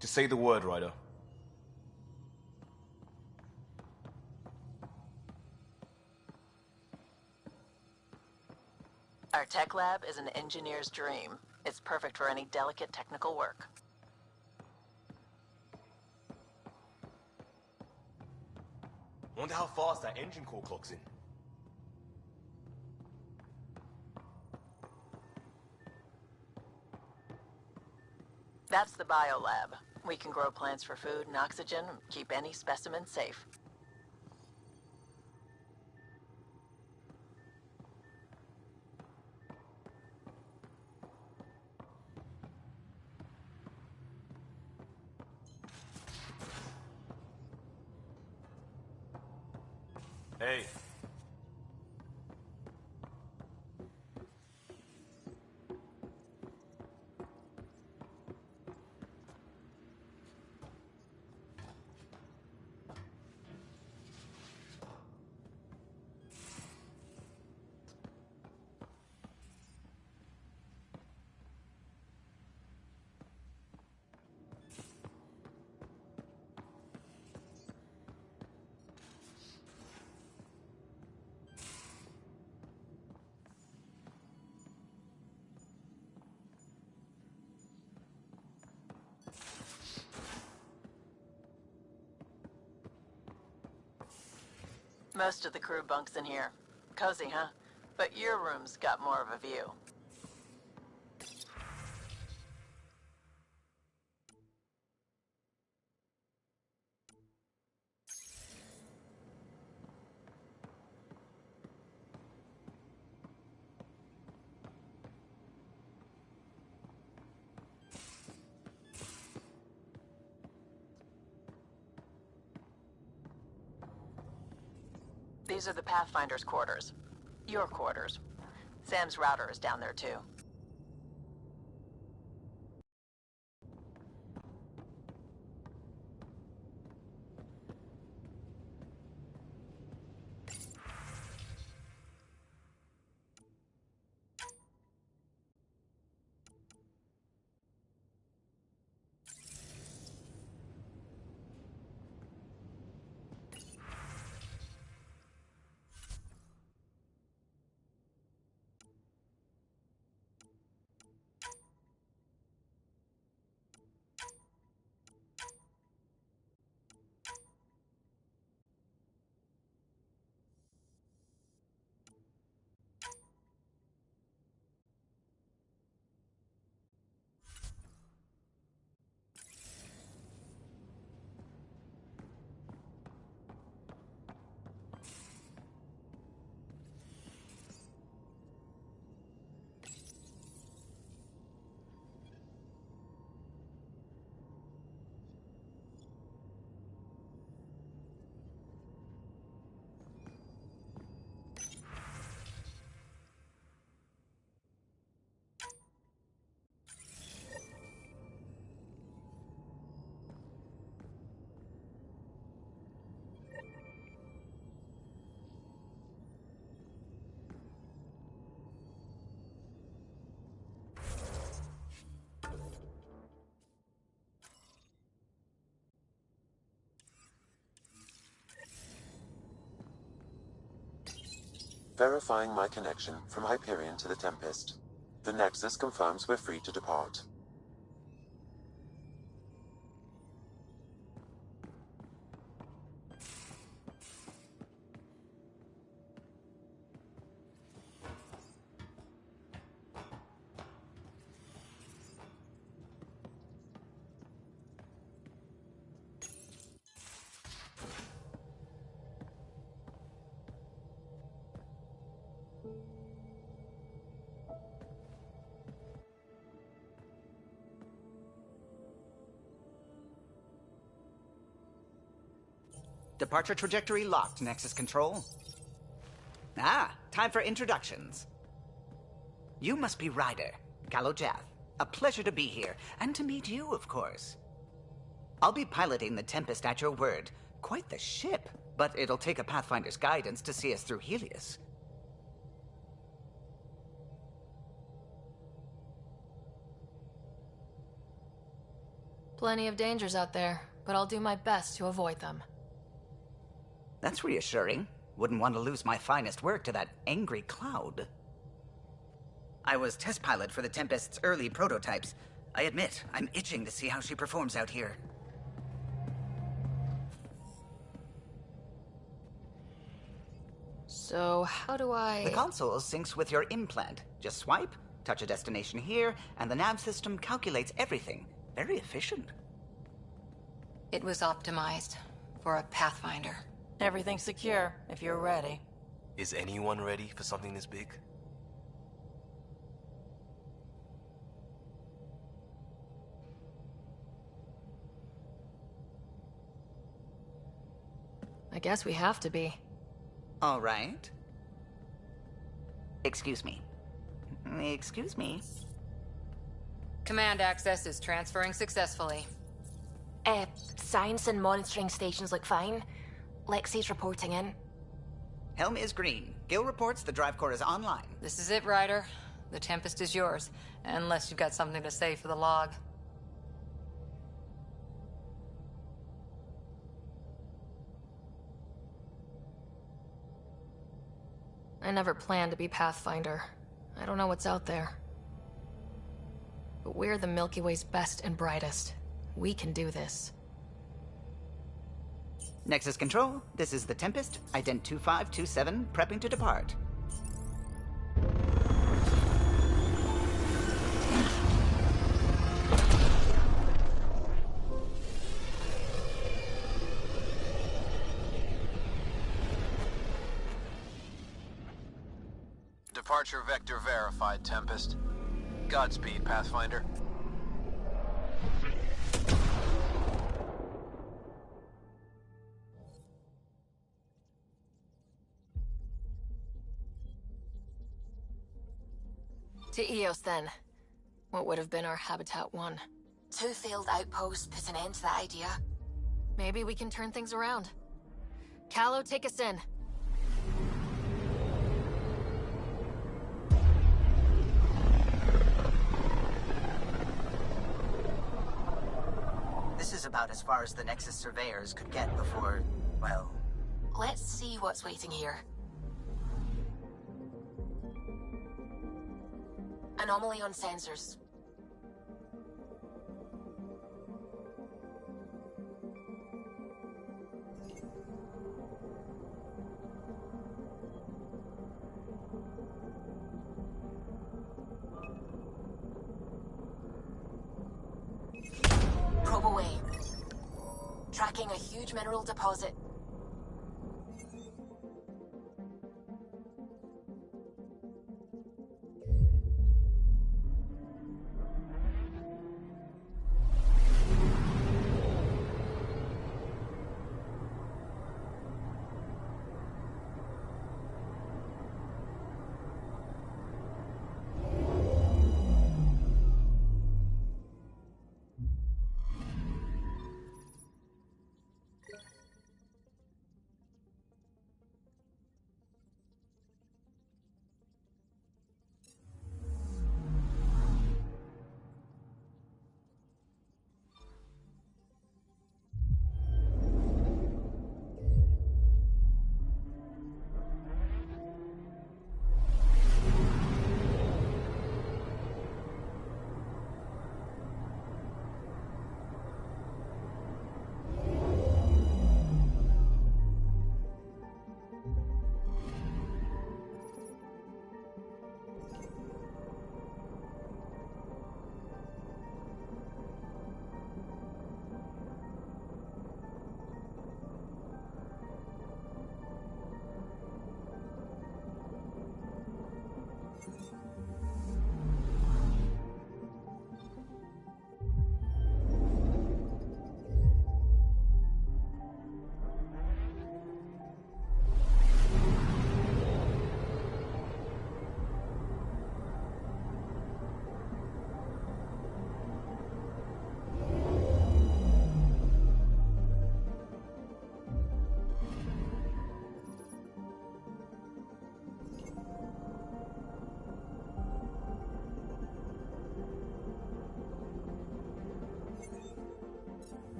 Just say the word, Ryder. Our tech lab is an engineer's dream. It's perfect for any delicate technical work. Wonder how fast that engine core clocks in. That's the biolab. We can grow plants for food and oxygen, keep any specimen safe. Hey. Most of the crew bunks in here. Cozy, huh? But your room's got more of a view. These are the Pathfinder's quarters. Your quarters. Sam's router is down there too. Verifying my connection from Hyperion to the Tempest. The Nexus confirms we're free to depart. Departure trajectory locked, Nexus Control. Ah, time for introductions. You must be Ryder, Kalojath. A pleasure to be here, and to meet you, of course. I'll be piloting the Tempest at your word. Quite the ship, but it'll take a Pathfinder's guidance to see us through Helios. Plenty of dangers out there, but I'll do my best to avoid them. That's reassuring. Wouldn't want to lose my finest work to that angry cloud. I was test pilot for the Tempest's early prototypes. I admit, I'm itching to see how she performs out here. So, how do I... The console syncs with your implant. Just swipe, touch a destination here, and the nav system calculates everything. Very efficient. It was optimized for a Pathfinder. Everything's secure, if you're ready. Is anyone ready for something this big? I guess we have to be. All right. Excuse me. Excuse me. Command access is transferring successfully. Science and monitoring stations look fine. Lexi's reporting in. Helm is green. Gil reports the drive core is online. This is it, Ryder. The Tempest is yours, unless you've got something to say for the log. I never planned to be Pathfinder. I don't know what's out there. But we're the Milky Way's best and brightest. We can do this. Nexus Control, this is the Tempest, Ident 2527, prepping to depart. Departure vector verified, Tempest. Godspeed, Pathfinder. To Eos, then. What would have been our Habitat 1? 2 failed outposts put an end to that idea. Maybe we can turn things around. Callow, take us in. This is about as far as the Nexus surveyors could get before, well... Let's see what's waiting here. Anomaly on sensors. Probe away. Tracking a huge mineral deposit.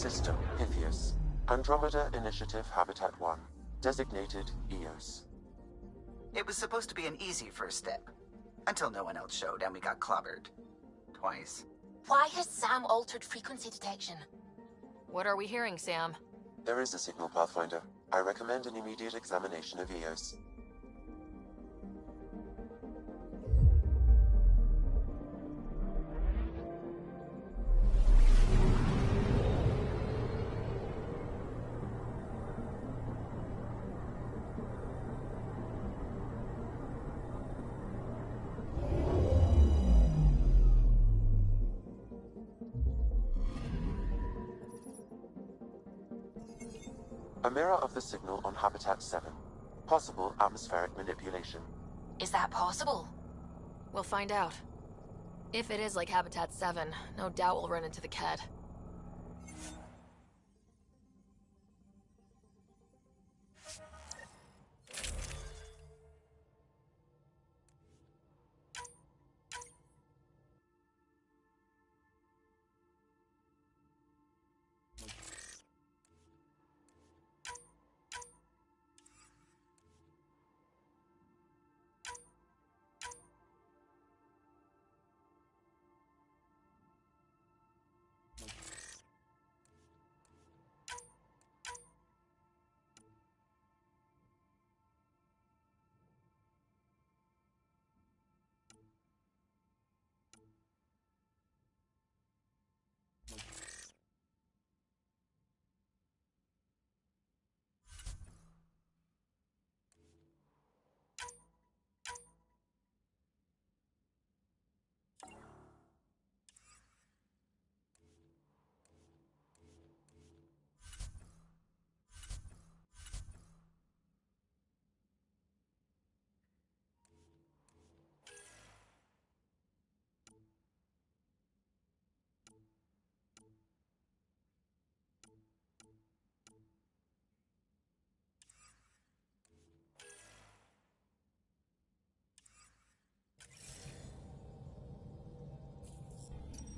System, Pythias. Andromeda Initiative Habitat 1. Designated EOS. It was supposed to be an easy first step. Until no one else showed and we got clobbered. Twice. Why has Sam altered frequency detection? What are we hearing, Sam? There is a signal, Pathfinder. I recommend an immediate examination of EOS. A mirror of the signal on Habitat 7. Possible atmospheric manipulation. Is that possible? We'll find out. If it is like Habitat 7, no doubt we'll run into the Ked.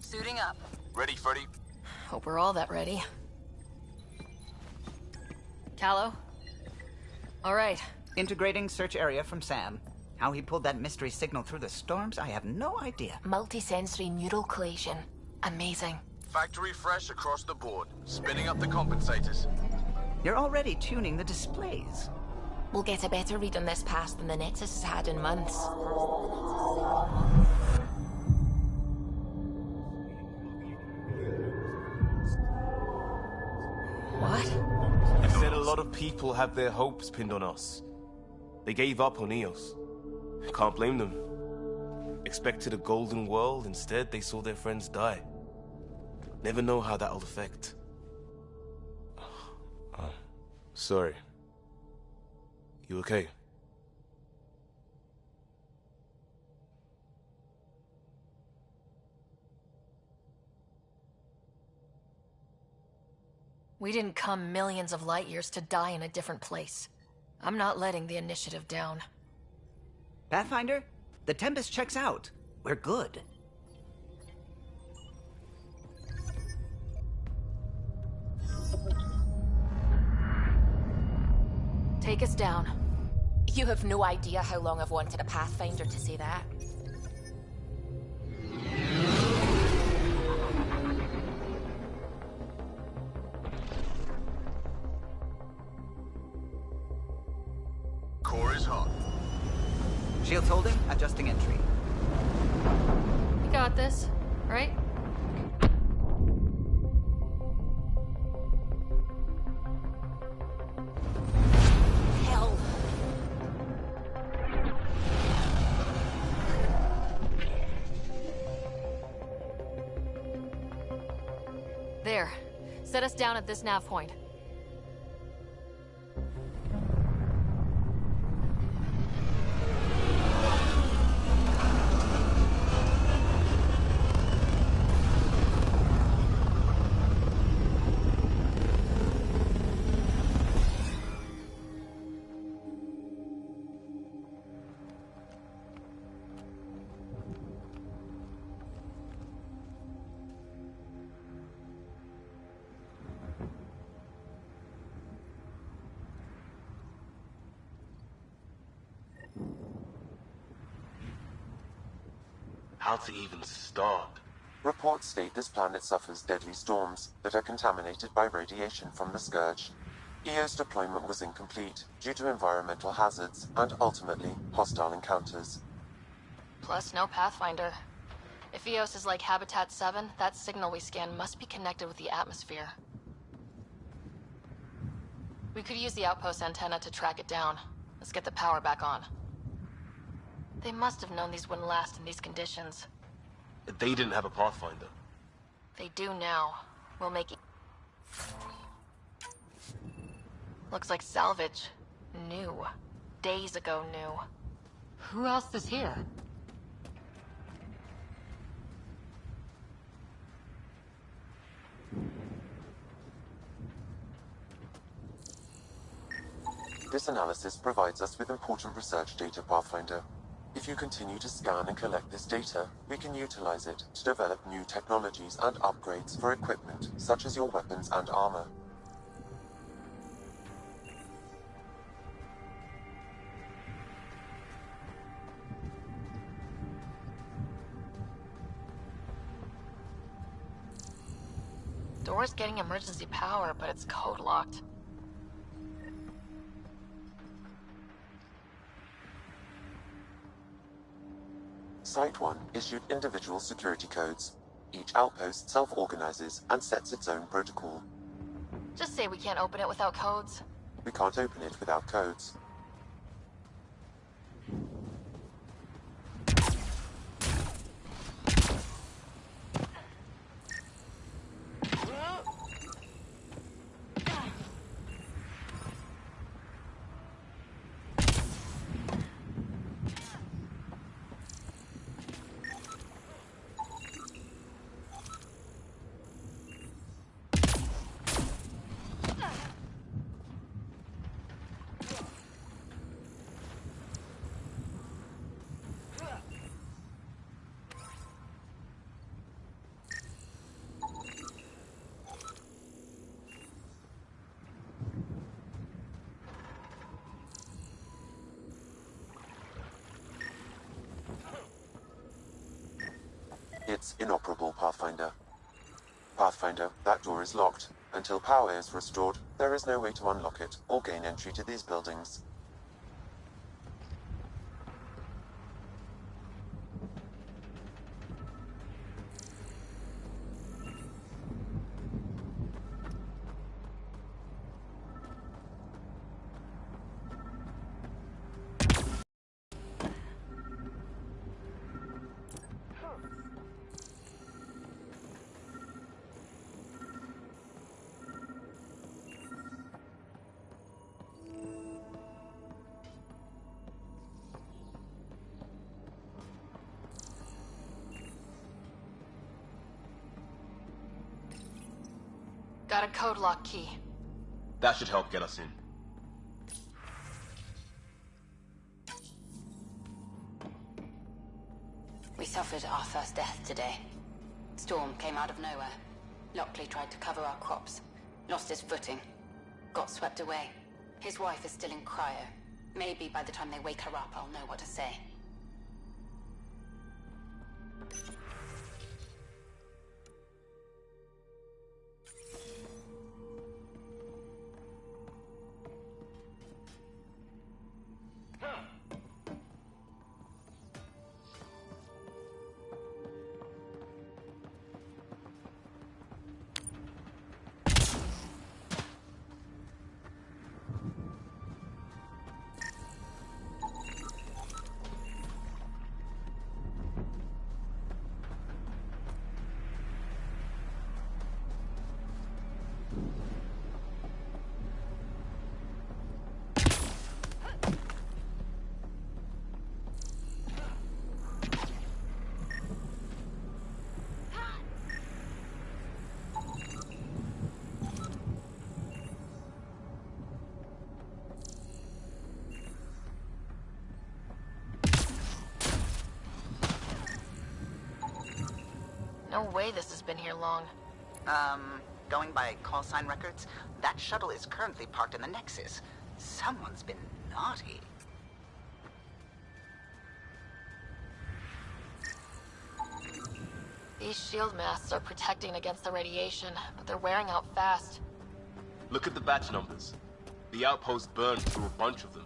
Suiting up. Ready, Freddy? Hope we're all that ready. Callow? All right. Integrating search area from Sam. How he pulled that mystery signal through the storms, I have no idea. Multisensory neural collation. Amazing. Factory fresh across the board. Spinning up the compensators. You're already tuning the displays. We'll get a better read on this pass than the Nexus has had in months. What? You said a lot of people have their hopes pinned on us. They gave up on EOS. Can't blame them. Expected a golden world, instead they saw their friends die. Never know how that'll affect. Sorry. You okay? We didn't come millions of light years to die in a different place. I'm not letting the initiative down. Pathfinder, the Tempest checks out. We're good. Take us down. You have no idea how long I've wanted a Pathfinder to say that. Core is hot. Shields holding, adjusting entry. You got this, right? Hell. There. Set us down at this nav point. How to even start? Reports state this planet suffers deadly storms that are contaminated by radiation from the Scourge. EO's deployment was incomplete due to environmental hazards and, ultimately, hostile encounters. Plus, no Pathfinder. If EOS is like Habitat 7, that signal we scan must be connected with the atmosphere. We could use the outpost antenna to track it down. Let's get the power back on. They must have known these wouldn't last in these conditions. They didn't have a Pathfinder. They do now. We'll make it... Looks like salvage. New. Days ago new. Who else is here? This analysis provides us with important research data, Pathfinder. If you continue to scan and collect this data, we can utilize it to develop new technologies and upgrades for equipment, such as your weapons and armor. Door's getting emergency power, but it's code locked. Site 1 issued individual security codes. Each outpost self-organizes and sets its own protocol. Just say we can't open it without codes. We can't open it without codes. It's inoperable, Pathfinder. Pathfinder, that door is locked. Until power is restored, there is no way to unlock it or gain entry to these buildings. Got a code lock key. That should help get us in. We suffered our first death today. Storm came out of nowhere. Lockley tried to cover our crops. Lost his footing. Got swept away. His wife is still in cryo. Maybe by the time they wake her up, I'll know what to say. No way this has been here long. Going by call sign records, that shuttle is currently parked in the Nexus. Someone's been naughty. These shield masks are protecting against the radiation, but they're wearing out fast. Look at the batch numbers. The outpost burned through a bunch of them.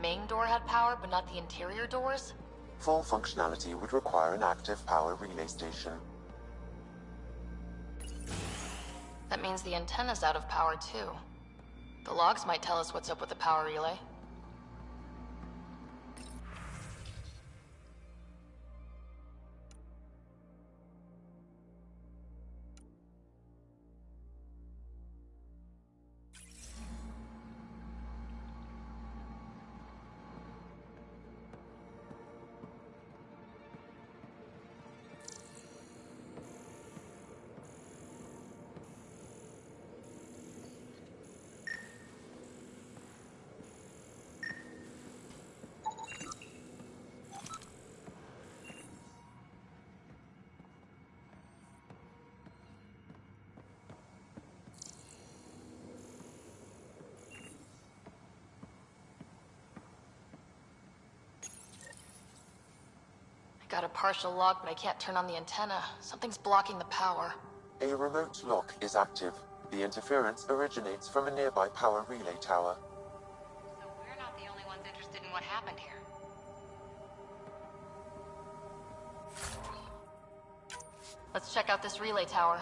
Main door had power, but not the interior doors? Full functionality would require an active power relay station. That means the antenna's out of power too. The logs might tell us what's up with the power relay. Got a partial lock, but I can't turn on the antenna. Something's blocking the power. A remote lock is active. The interference originates from a nearby power relay tower. So we're not the only ones interested in what happened here. Let's check out this relay tower.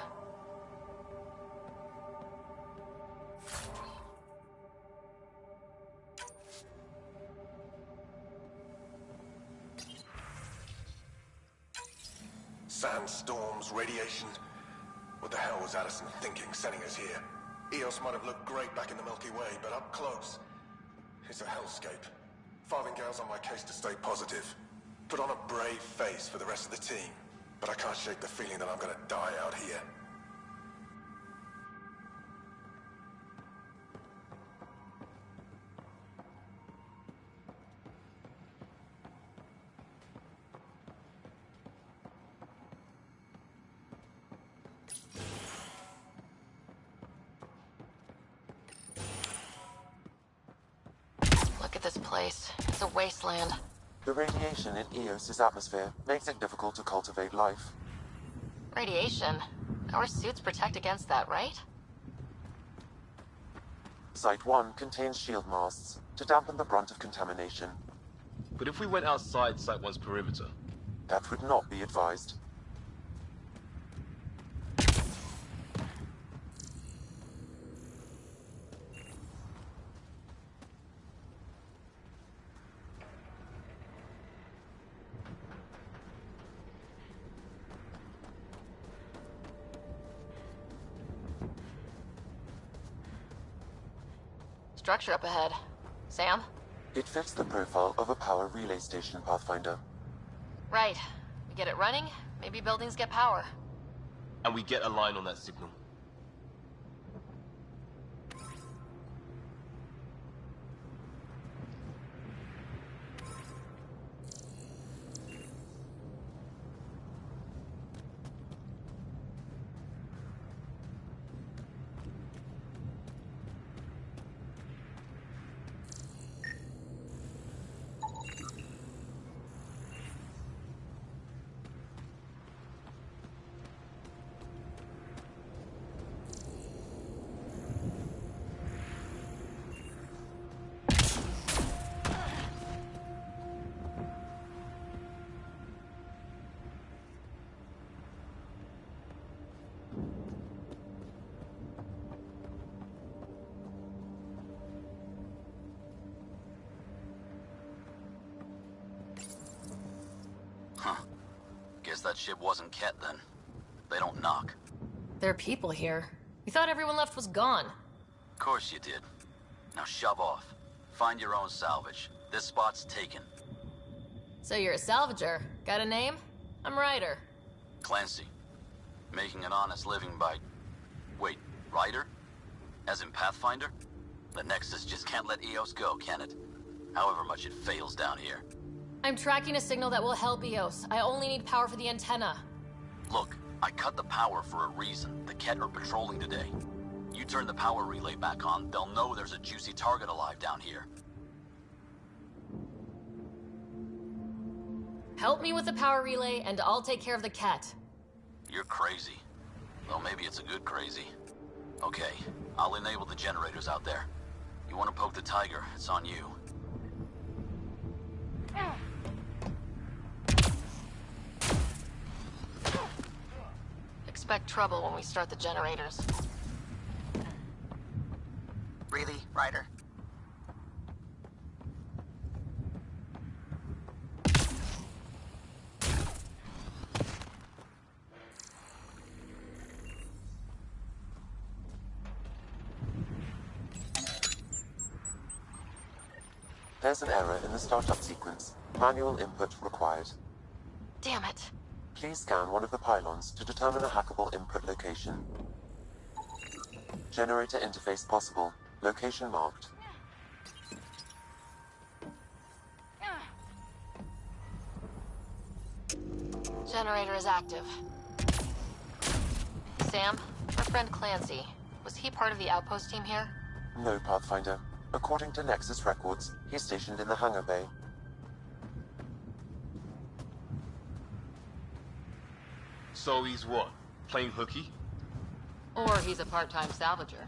Sandstorms, radiation. What the hell was Addison thinking, sending us here? Eos might have looked great back in the Milky Way, but up close, it's a hellscape. Farthingale's on my case to stay positive. Put on a brave face for the rest of the team, but I can't shake the feeling that I'm gonna die out here. Look at this place. It's a wasteland. The radiation in Eos's atmosphere makes it difficult to cultivate life. Radiation? Our suits protect against that, right? Site 1 contains shield masts to dampen the brunt of contamination. But if we went outside Site 1's perimeter? That would not be advised. Structure up ahead. Sam? It fits the profile of a power relay station, Pathfinder. Right. We get it running, maybe buildings get power. And we get a line on that signal. Guess that ship wasn't Ket then. They don't knock. There are people here. We thought everyone left was gone. Of course you did. Now shove off. Find your own salvage. This spot's taken. So you're a salvager. Got a name? I'm Ryder. Clancy. Making an honest living by... Wait, Ryder? As in Pathfinder? The Nexus just can't let EOS go, can it? However much it fails down here. I'm tracking a signal that will help EOS. I only need power for the antenna. Look, I cut the power for a reason. The Ket are patrolling today. You turn the power relay back on, they'll know there's a juicy target alive down here. Help me with the power relay, and I'll take care of the Ket. You're crazy. Well, maybe it's a good crazy. Okay, I'll enable the generators out there. You want to poke the tiger, it's on you. Expect trouble when we start the generators. Really, Ryder? There's an error in the startup sequence. Manual input required. Damn it. Please scan one of the pylons to determine a hackable input location. Generator interface possible. Location marked. Generator is active. Sam, our friend Clancy, was he part of the outpost team here? No, Pathfinder. According to Nexus records, he's stationed in the hangar bay. So he's what? Playing hooky? Or he's a part-time salvager.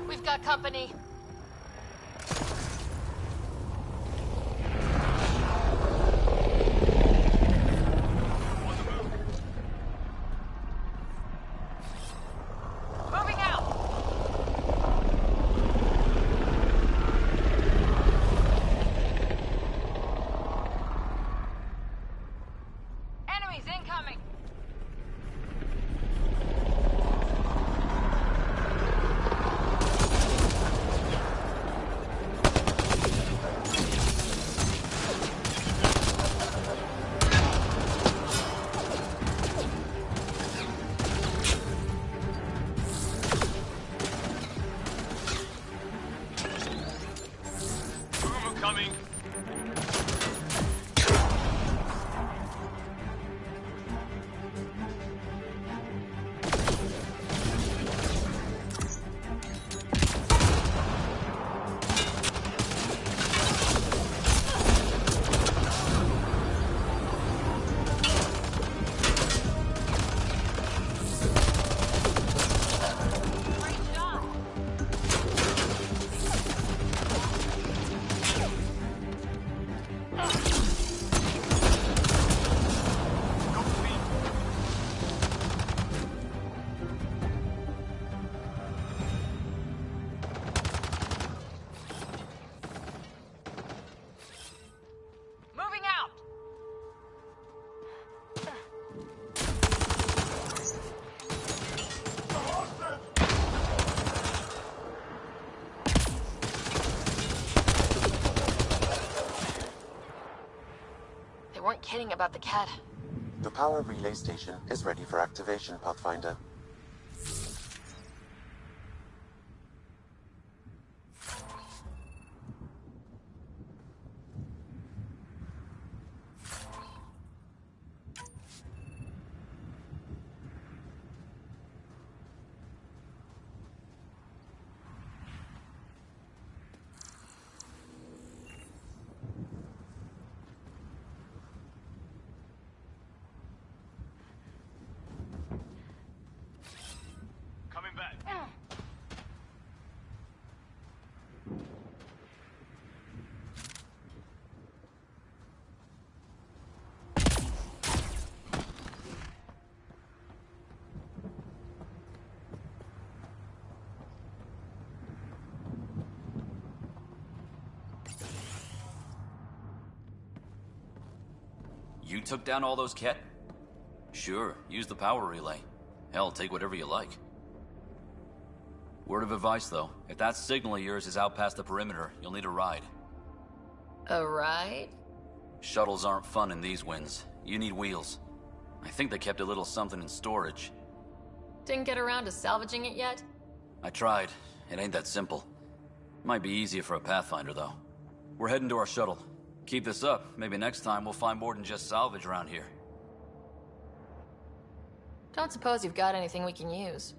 We've got company. Moving out! Enemies incoming! about the cat. The power relay station is ready for activation, Pathfinder. Coming back. You took down all those Ket? Sure, use the power relay. Hell, take whatever you like. Word of advice, though. If that signal of yours is out past the perimeter, you'll need a ride. A ride? Shuttles aren't fun in these winds. You need wheels. I think they kept a little something in storage. Didn't get around to salvaging it yet? I tried. It ain't that simple. Might be easier for a Pathfinder, though. We're heading to our shuttle. Keep this up. Maybe next time we'll find more than just salvage around here. Don't suppose you've got anything we can use.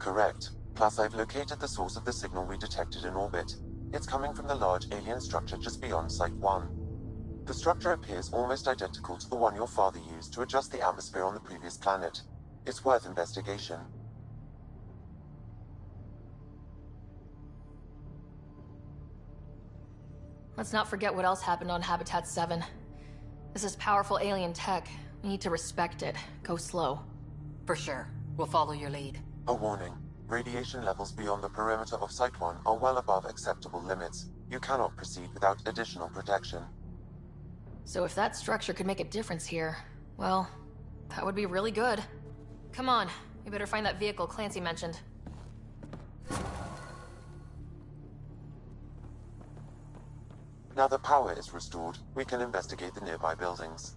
Correct. Plus, I've located the source of the signal we detected in orbit. It's coming from the large alien structure just beyond Site 1. The structure appears almost identical to the one your father used to adjust the atmosphere on the previous planet. It's worth investigation. Let's not forget what else happened on Habitat 7. This is powerful alien tech. We need to respect it. Go slow. For sure. We'll follow your lead. A warning. Radiation levels beyond the perimeter of Site 1 are well above acceptable limits. You cannot proceed without additional protection. So if that structure could make a difference here, well, that would be really good. Come on, we better find that vehicle Clancy mentioned. Now that power is restored, we can investigate the nearby buildings.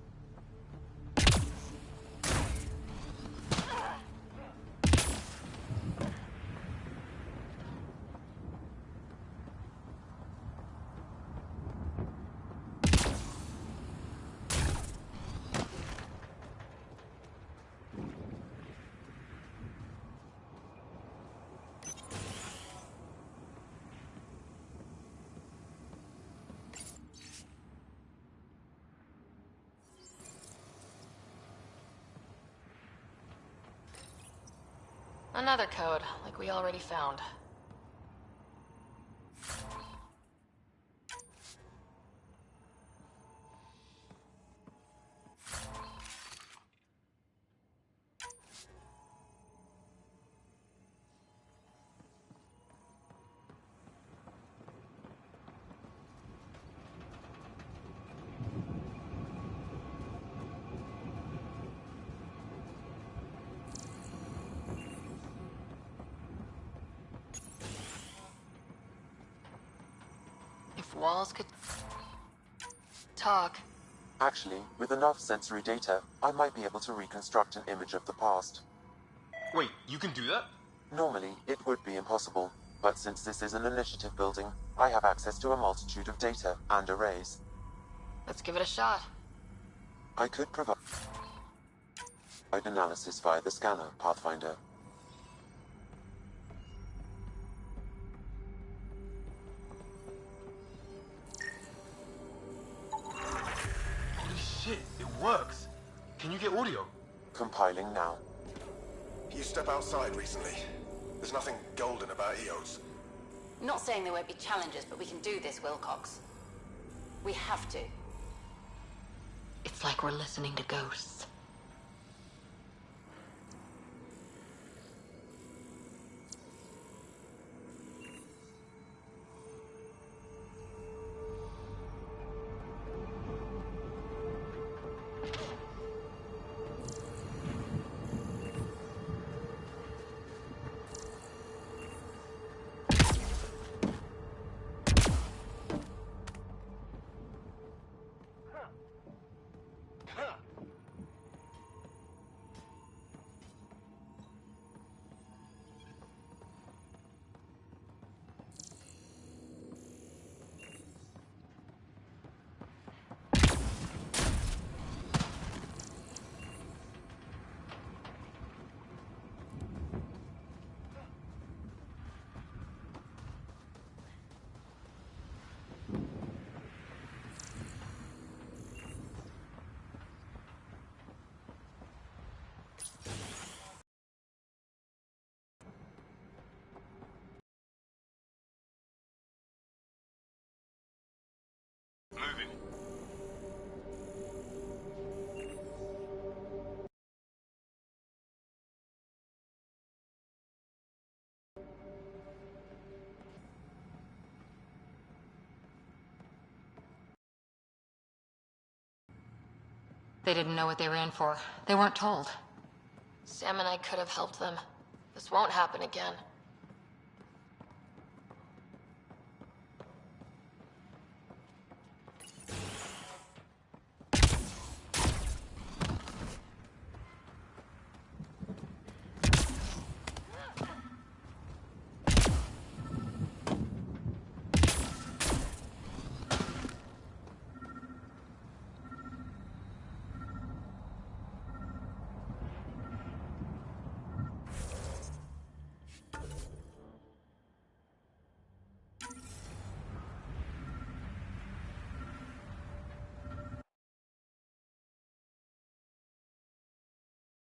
Another code, like we already found. If walls could talk. Actually, with enough sensory data, I might be able to reconstruct an image of the past. Wait, you can do that? Normally, it would be impossible, but since this is an initiative building, I have access to a multitude of data and arrays. Let's give it a shot. I could provide analysis via the scanner, Pathfinder. Holy shit, it works. Can you get audio? Compiling now. You step outside recently. There's nothing golden about EOS. Not saying there won't be challenges, but we can do this, Wilcox. We have to. It's like we're listening to ghosts. Moving. They didn't know what they were in for. They weren't told. Sam and I could have helped them. This won't happen again.